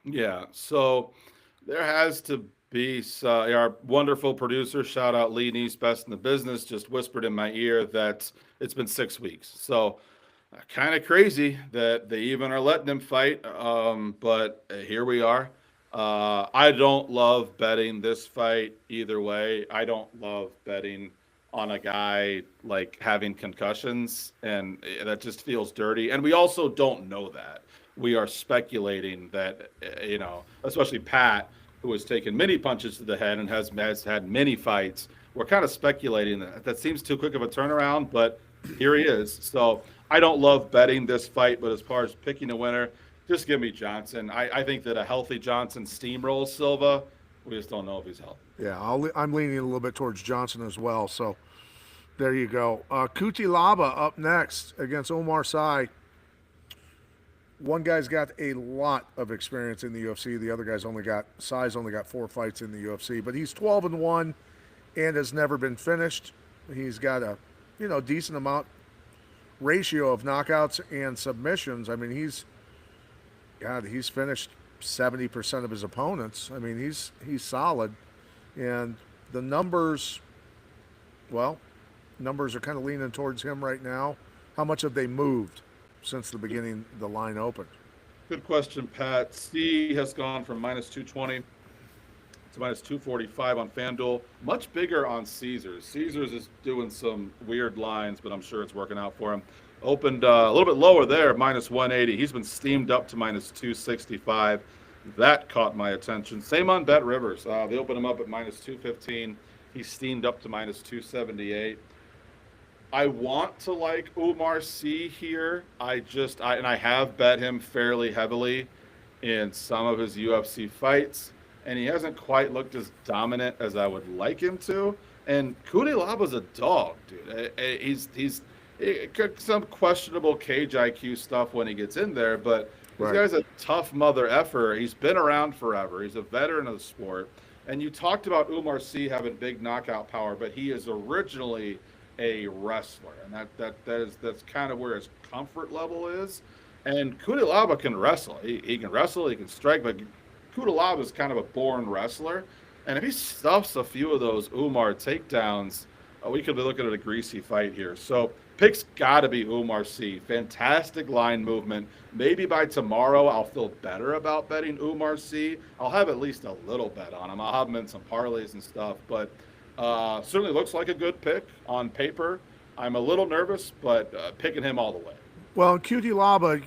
yeah, so there has to be our wonderful producer, shout out Lee Neese, best in the business, just whispered in my ear that it's been 6 weeks. So kind of crazy that they even are letting him fight. But here we are. I don't love betting this fight either way. I don't love betting on a guy like having concussions, and that just feels dirty. And we also don't know that. We are speculating that, especially Pat, who has taken many punches to the head and has had many fights. We're kind of speculating that seems too quick of a turnaround, but here he is. So I don't love betting this fight, but as far as picking a winner, just give me Johnson. I think that a healthy Johnson steamrolls Silva. We just don't know if he's healthy. Yeah. I'm leaning a little bit towards Johnson as well. So there you go. Kuti Laba up next against Omar Sy. One guy's got a lot of experience in the UFC. The other guy's Sy's only got 4 fights in the UFC, but he's 12-1 and has never been finished. He's got a decent amount ratio of knockouts and submissions. I mean, he's finished 70% of his opponents. I mean, he's solid, and the numbers are kind of leaning towards him right now. How much have they moved since the beginning the line opened? Good question, Pat. C has gone from minus 220 to minus 245 on FanDuel. Much bigger on Caesars. Caesars is doing some weird lines, but I'm sure it's working out for him. Opened a little bit lower there, minus 180. He's been steamed up to minus 265. That caught my attention. Same on Bet Rivers. They opened him up at minus 215. He's steamed up to minus 278. I want to like Umar Sy here. I have bet him fairly heavily in some of his UFC fights, and he hasn't quite looked as dominant as I would like him to. And Kuti Laba's a dog, dude. He's some questionable cage IQ stuff when he gets in there, but this guy's a tough mother effer. He's been around forever. He's a veteran of the sport. And you talked about Umar Sy having big knockout power, but he is originally a wrestler, and that's kind of where his comfort level is. And Kuti Laba can wrestle. He can wrestle. He can strike, but Kuti Laba is kind of a born wrestler. And if he stuffs a few of those Umar takedowns, we could be looking at a greasy fight here. So pick's got to be Umar Sy. Fantastic line movement. Maybe by tomorrow I'll feel better about betting Umar Sy. I'll have at least a little bet on him. I'll have him in some parlays and stuff, but certainly looks like a good pick on paper. I'm a little nervous, but picking him all the way. Well, Kuti Laba,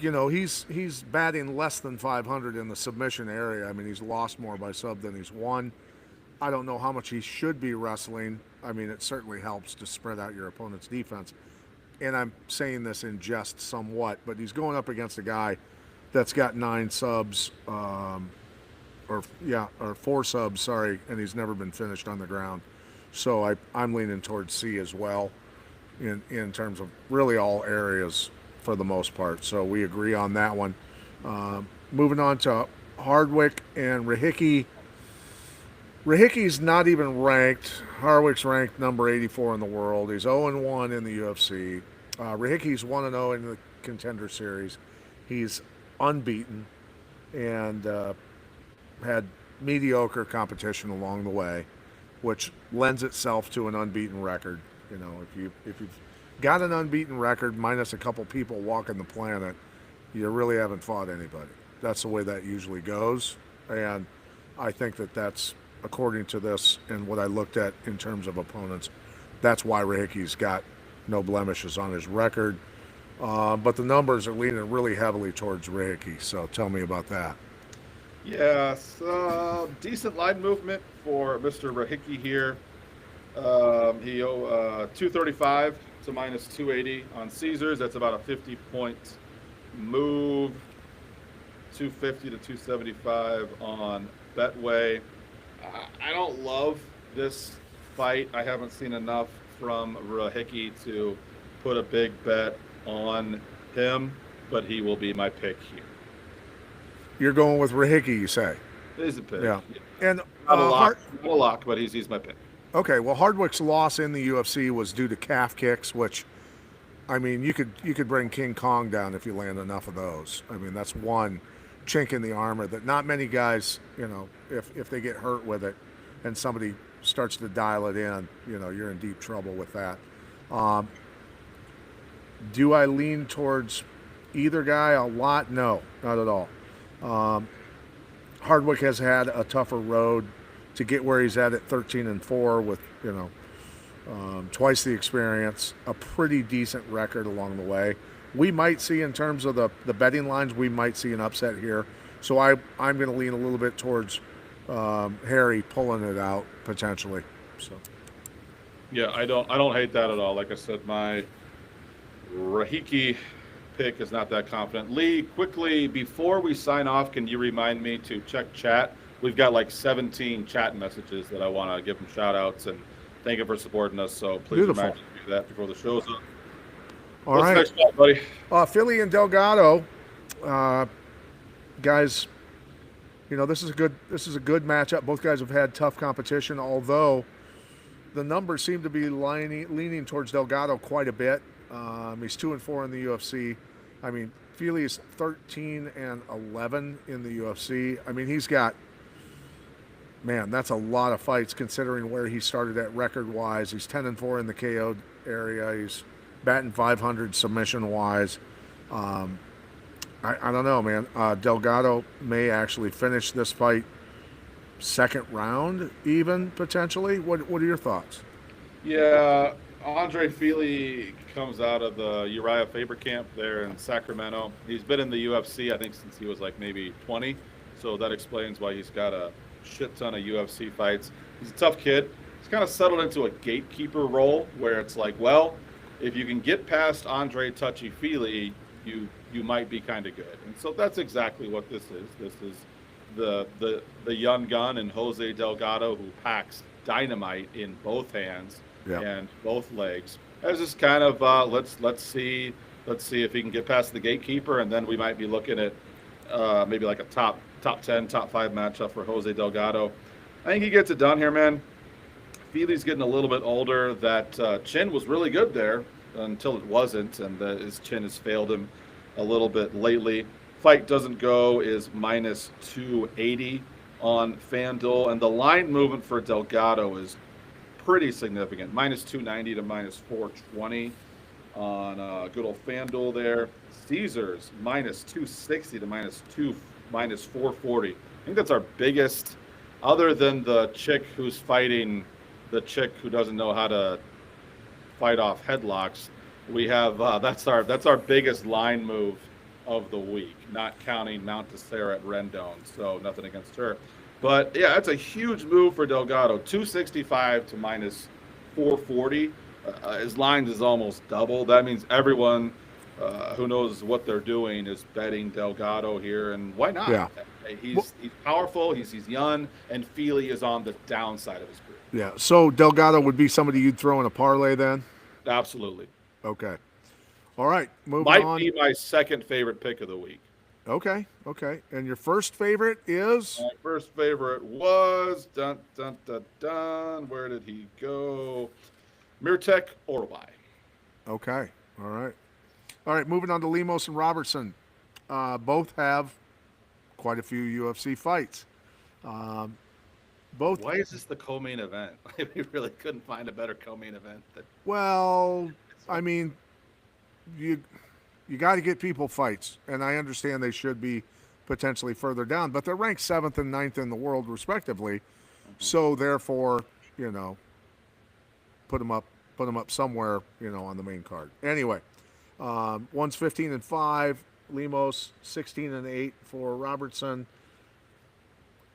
he's batting less than 500 in the submission area. I mean, he's lost more by sub than he's won. I don't know how much he should be wrestling. I mean, it certainly helps to spread out your opponent's defense. and I'm saying this in jest somewhat, but he's going up against a guy that's got 9 subs, or 4 subs, sorry, and he's never been finished on the ground. So I'm leaning towards C as well in terms of really all areas for the most part. So we agree on that one. Moving on to Hardwick and Rahicki. Rahicki's not even ranked. Hardwick's ranked number 84 in the world. He's 0-1 in the UFC. Rahicki's 1-0 in the Contender Series. He's unbeaten and had mediocre competition along the way, which lends itself to an unbeaten record. You know, if you've got an unbeaten record minus a couple people walking the planet, you really haven't fought anybody. That's the way that usually goes, and I think that's according to this and what I looked at in terms of opponents. That's why Rahicki's got no blemishes on his record. But the numbers are leaning really heavily towards Rahicki. So tell me about that. Yeah, so decent line movement for Mr. Rahicki here. He 235 to minus 280 on Caesars. That's about a 50-point move. 250 to 275 on Betway. I don't love this fight. I haven't seen enough from Rahicki to put a big bet on him, but he will be my pick here. You're going with Rahicki, you say? He's a pick. Yeah. And not a lock, but he's my pick. Okay. Well, Hardwick's loss in the UFC was due to calf kicks, which, I mean, you could bring King Kong down if you land enough of those. I mean, that's one chink in the armor that not many guys, you know, if they get hurt with it and somebody starts to dial it in, you know, you're in deep trouble with that. Do I lean towards either guy a lot? No, not at all. Hardwick has had a tougher road to get where he's at 13-4 with, you know, twice the experience, a pretty decent record along the way. We might see, in terms of the betting lines, we might see an upset here. So I'm going to lean a little bit towards Harry pulling it out potentially. So yeah, I don't hate that at all. Like I said, my Rahicki pick is not that confident. Lee, quickly before we sign off, can you remind me to check chat? We've got like 17 chat messages that I want to give them shout outs and thank you for supporting us. So please remind me to do that before the show's up. All right. What's next, buddy? Philly and Delgado, guys. You know, this is a good matchup. Both guys have had tough competition, although the numbers seem to be leaning towards Delgado quite a bit. He's 2-4 in the UFC. I mean, Feely is 13-11 in the UFC. I mean, he's got, man, that's a lot of fights considering where he started at record-wise. He's 10-4 in the KO area. He's batting 500 submission-wise. I don't know, man. Delgado may actually finish this fight second round, even potentially. What are your thoughts? Yeah, Andre Feely comes out of the Uriah Faber camp there in Sacramento. He's been in the UFC, I think, since he was like maybe 20. So that explains why he's got a shit ton of UFC fights. He's a tough kid. He's kind of settled into a gatekeeper role where it's like, well, if you can get past Andre Touchy Feely, you might be kind of good. And so that's exactly what this is. This is the young gun and Jose Delgado, who packs dynamite in both hands and both legs. As just kind of let's see if he can get past the gatekeeper, and then we might be looking at maybe like a top 10, top 5 matchup for Jose Delgado. I think he gets it done here, man. Feely's getting a little bit older. That chin was really good there until it wasn't, and his chin has failed him a little bit lately. Fight doesn't go is minus 280 on FanDuel, and the line movement for Delgado is pretty significant, minus 290 to minus 420 on good old FanDuel there. Caesars minus 260 to minus 440. I think that's our biggest, other than the chick who's fighting the chick who doesn't know how to fight off headlocks. We have that's our biggest line move of the week, not counting Mount Tessera at Rendon, so nothing against her. But yeah, that's a huge move for Delgado, 265 to minus 440. His lines is almost double. That means everyone who knows what they're doing is betting Delgado here, and why not? Yeah. Well, He's powerful. He's young, and Feely is on the downside of his career. yeah. So Delgado would be somebody you'd throw in a parlay then? Absolutely, Okay. All right. Moving might on. be my second favorite pick of the week. Okay. Okay. And your first favorite is? My first favorite was dun dun dun dun. Where did he go? Mirtek Orbai. Okay. All right. All right. Moving on to Lemos and Robertson. Both have quite a few UFC fights. Both, Why is this the co-main event? We really couldn't find a better co-main event. well, I mean, you you got to get people fights, and I understand they should be potentially further down, but they're ranked seventh and ninth in the world respectively. So therefore, you know, put them up somewhere, on the main card. Anyway, one's 15-5, Lemos 16-8 for Robertson.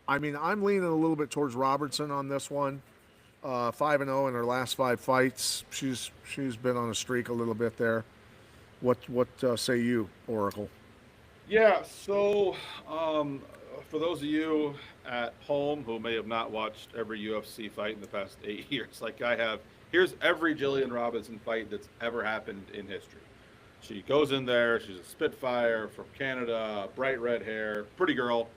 I mean, I'm leaning a little bit towards Robertson on this one. 5-0 in her last 5 fights. She's been on a streak a little bit there. What say you, Oracle? Yeah, so for those of you at home who may have not watched every UFC fight in the past 8 years, like I have, here's every Jillian Robinson fight that's ever happened in history. She goes in there, she's a Spitfire from Canada, bright red hair, pretty girl,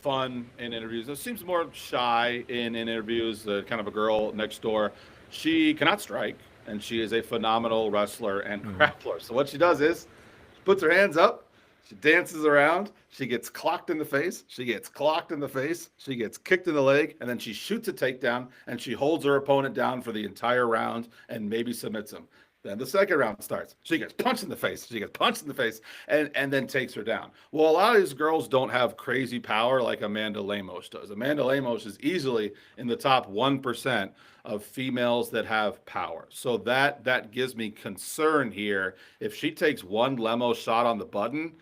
fun in interviews. It seems more shy in interviews, kind of a girl next door. She cannot strike, and she is a phenomenal wrestler and grappler. So what she does is she puts her hands up, she dances around, she gets clocked in the face, she gets clocked in the face, she gets kicked in the leg, and then she shoots a takedown, and she holds her opponent down for the entire round and maybe submits him. Then the second round starts. She gets punched in the face. She gets punched in the face and then takes her down. Well, a lot of these girls don't have crazy power like Amanda Lemos does. Amanda Lemos is easily in the top 1% of females that have power. So that gives me concern here. If she takes one Lemos shot on the button,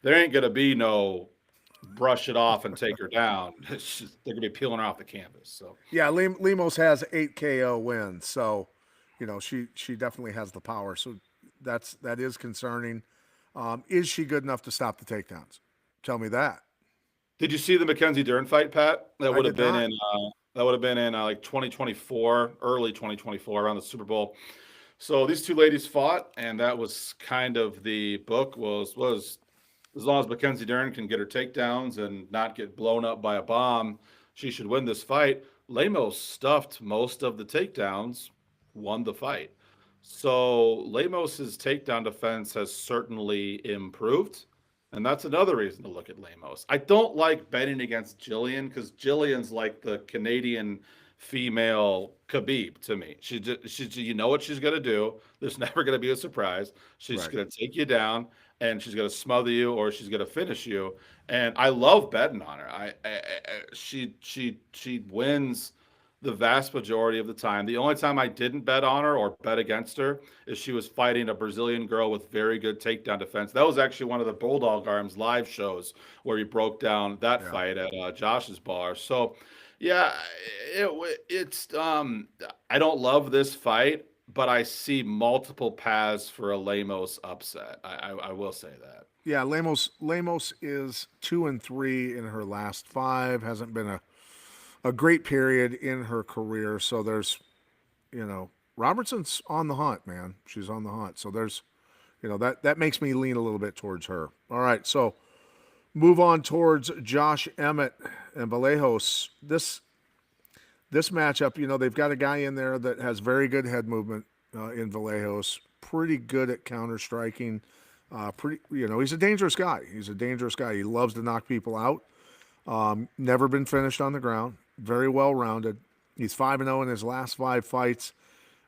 there ain't going to be no brush it off and take her down. They're going to be peeling her off the canvas. So Yeah, Lemos has 8 KO wins, so she definitely has the power. So that is concerning. Is she good enough to stop the takedowns? Tell me that. did you see the Mackenzie Dern fight, Pat? That I would have did been not. in like 2024, early 2024, around the Super Bowl. So these two ladies fought, and that was kind of the book was as long as Mackenzie Dern can get her takedowns and not get blown up by a bomb, she should win this fight. Lemos stuffed most of the takedowns, won the fight. So Lemos's takedown defense has certainly improved. And that's another reason to look at Lemos. I don't like betting against Jillian because Jillian's like the Canadian female Khabib to me. You know what she's gonna do. There's never gonna be a surprise. She's Right. gonna take you down, and she's gonna smother you, or she's gonna finish you. And I love betting on her. She wins the vast majority of the time. The only time I didn't bet on her or bet against her is she was fighting a Brazilian girl with very good takedown defense. That was actually one of the Bulldog Arms live shows where he broke down that Yeah. fight at Josh's bar. So, yeah, it's I don't love this fight, but I see multiple paths for a Lemos upset. I will say that. Yeah, Lemos is 2-3 in her last 5. Hasn't been a great period in her career. So there's, Robertson's on the hunt, man. She's on the hunt. So there's, that makes me lean a little bit towards her. All right, so move on towards Josh Emmett and Vallejos. This matchup, they've got a guy in there that has very good head movement in Vallejos, pretty good at counter striking. He's a dangerous guy. He's a dangerous guy. He loves to knock people out. Never been finished on the ground. Very well rounded. He's 5-0 in his last 5 fights,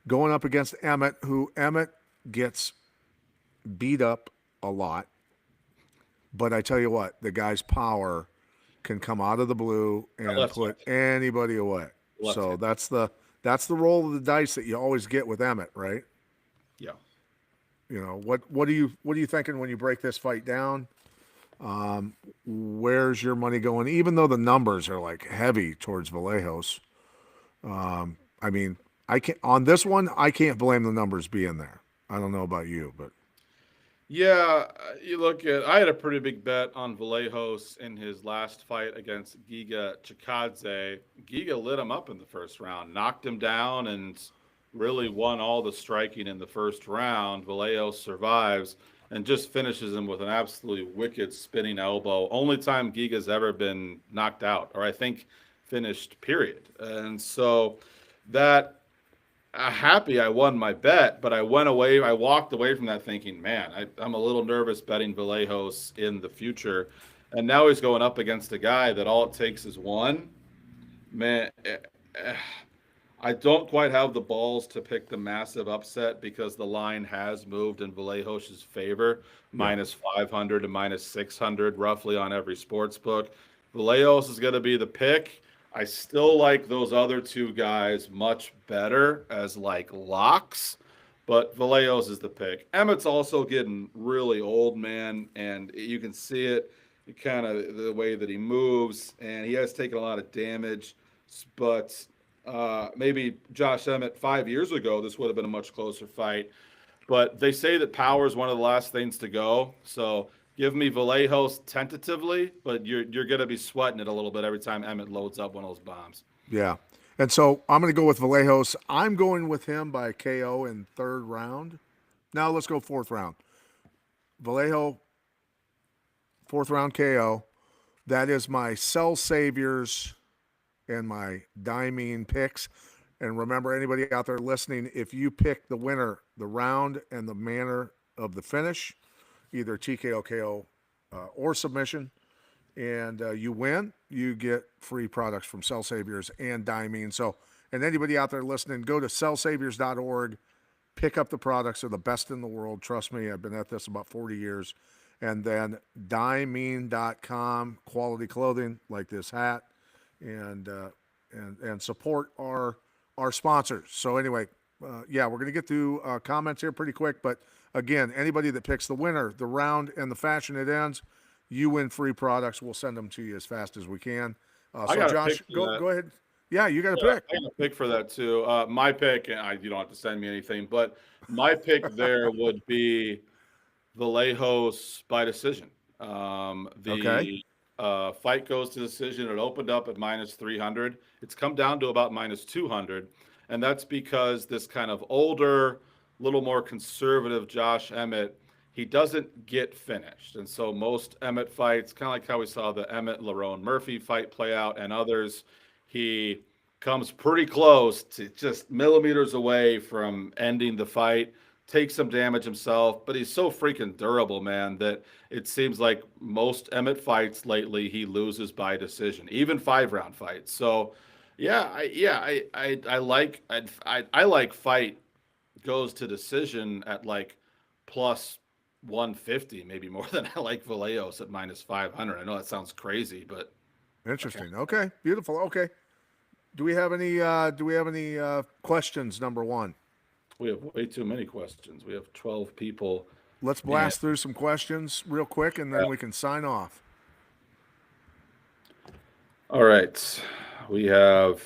going up against Emmett, who Emmett gets beat up a lot. But I tell you what, the guy's power can come out of the blue and put anybody away. So that's the roll of the dice that you always get with Emmett, right? Yeah. What are you thinking when you break this fight down? Where's your money going? Even though the numbers are like heavy towards Vallejos, I I can't on this one. I can't blame the numbers being there. I don't know about you, but Yeah, you look at. I had a pretty big bet on Vallejos in his last fight against Giga Chikadze. Giga lit him up in the first round, knocked him down, and really won all the striking in the first round. Vallejos survives and just finishes him with an absolutely wicked spinning elbow. Only time Giga's ever been knocked out, or I think finished, period. And so that happy I won my bet, but I walked away from that thinking, man, I'm a little nervous betting Vallejos in the future. And now he's going up against a guy that all it takes is one. Man, I don't quite have the balls to pick the massive upset because the line has moved in Vallejos' favor, yeah, minus 500 to minus 600 roughly on every sports book. Vallejos is going to be the pick. I still like those other two guys much better as like locks, but Vallejos is the pick. Emmett's also getting really old, man, and you can see it kind of the way that he moves, and he has taken a lot of damage, but maybe Josh Emmett 5 years ago, this would have been a much closer fight. But they say that power is one of the last things to go. So give me Vallejos tentatively, but you're going to be sweating it a little bit every time Emmett loads up one of those bombs. yeah. And so I'm going to go with Vallejos. I'm going with him by KO in third round. Now let's go fourth round. Vallejo, fourth round KO. That is my Cell Saviors and my Diamine picks. And remember, anybody out there listening, if you pick the winner, the round and the manner of the finish, either TKO, KO, or submission, and you win, you get free products from Cell Saviors and Diamine. So, and anybody out there listening, go to cellsaviors.org, pick up the products. They're the best in the world. Trust me, I've been at this about 40 years. And then diamine.com, quality clothing like this hat, and support our sponsors. So anyway, yeah, we're gonna get through comments here pretty quick. But again, anybody that picks the winner, the round, and the fashion it ends, you win free products. We'll send them to you as fast as we can. I So got a Josh, pick for go that. go ahead. Yeah, you got a Yeah, pick. I got a pick for that too. My pick, and you don't have to send me anything, but my pick there would be Vallejos by decision. Okay. The fight goes to decision. It opened up at minus 300. It's come down to about minus 200. And that's because this kind of older, little more conservative Josh Emmett, he doesn't get finished. And so most Emmett fights, kind of like how we saw the Emmett Lerone Murphy fight play out and others, he comes pretty close to just millimeters away from ending the fight, takes some damage himself, but he's so freaking durable, man, that it seems like most Emmett fights lately he loses by decision, even 5 round fights. So, I like fight goes to decision at like plus 150, maybe more than I like Vallejos at minus 500. I know that sounds crazy, but okay. Interesting. Okay. Beautiful. Okay. Do we have any questions? Number one. We have way too many questions. We have 12 people. Let's And blast through some questions real quick, and then we can sign off. all right, we have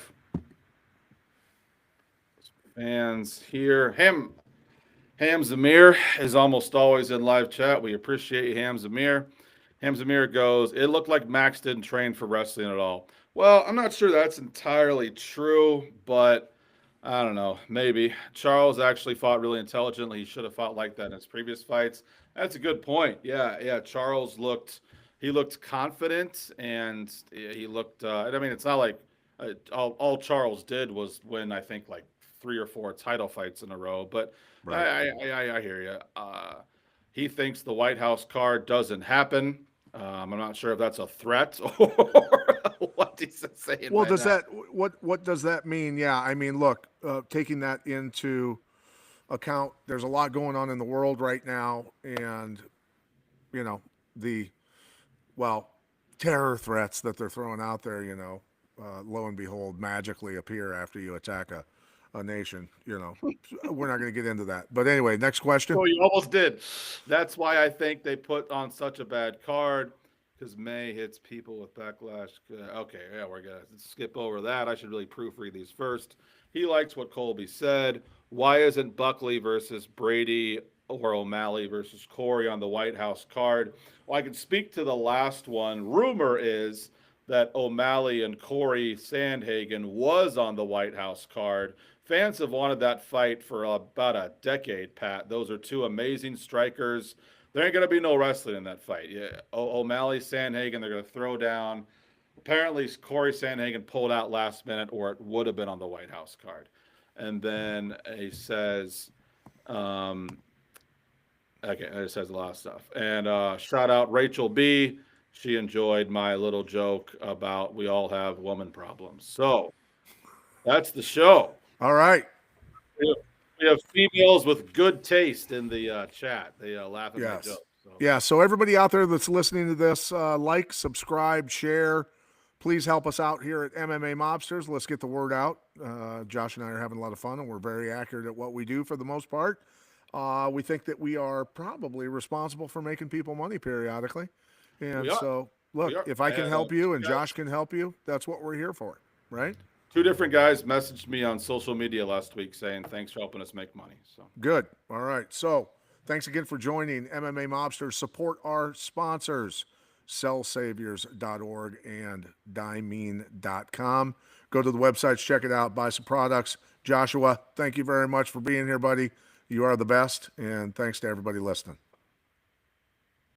fans here. Ham Zamir is almost always in live chat. We appreciate you, Ham Zamir. Ham Zamir goes, it looked like Max didn't train for wrestling at all. Well, I'm not sure that's entirely true, but I don't know. Maybe. Charles actually fought really intelligently. He should have fought like that in his previous fights. That's a good point. Yeah. Charles looked confident and he looked, I mean, it's not like all Charles did was win, I think, like 3 or 4 title fights in a row. But Right. I hear you. He thinks the White House card doesn't happen. I'm not sure if that's a threat or what he's saying Well, right does now. that what does that mean? Yeah, I mean, look, taking that into account, there's a lot going on in the world right now, and you know the well terror threats that they're throwing out there. Lo and behold, magically appear after you attack a nation. We're not going to get into that. But anyway, next question. Oh, you almost did. That's why I think they put on such a bad card. because May hits people with backlash. Okay, yeah, we're gonna skip over that. I should really proofread these first. He likes what Colby said. Why isn't Buckley versus Brady or O'Malley versus Corey on the White House card? Well, I can speak to the last one. Rumor is that O'Malley and Corey Sandhagen was on the White House card. Fans have wanted that fight for about a decade, Pat. Those are two amazing strikers. There ain't going to be no wrestling in that fight. Yeah, O'Malley, Sandhagen, they're going to throw down. Apparently, Corey Sandhagen pulled out last minute, or it would have been on the White House card. And then he says, okay, it says a lot of stuff. And shout out Rachel B. She enjoyed my little joke about we all have woman problems. So that's the show. All right. We have females with good taste in the chat. They laugh at my Yes. jokes. So. Yeah. So everybody out there that's listening to this, like, subscribe, share. Please help us out here at MMA Mobsters. Let's get the word out. Josh and I are having a lot of fun, and we're very accurate at what we do for the most part. We think that we are probably responsible for making people money periodically. And so, look, if I can help you and Josh can help you, that's what we're here for, right? Two different guys messaged me on social media last week saying thanks for helping us make money. So good. All right. So thanks again for joining MMA Mobsters. Support our sponsors, cellsaviors.org and dimene.com. Go to the websites, check it out, buy some products. Joshua, thank you very much for being here, buddy. You are the best, and thanks to everybody listening.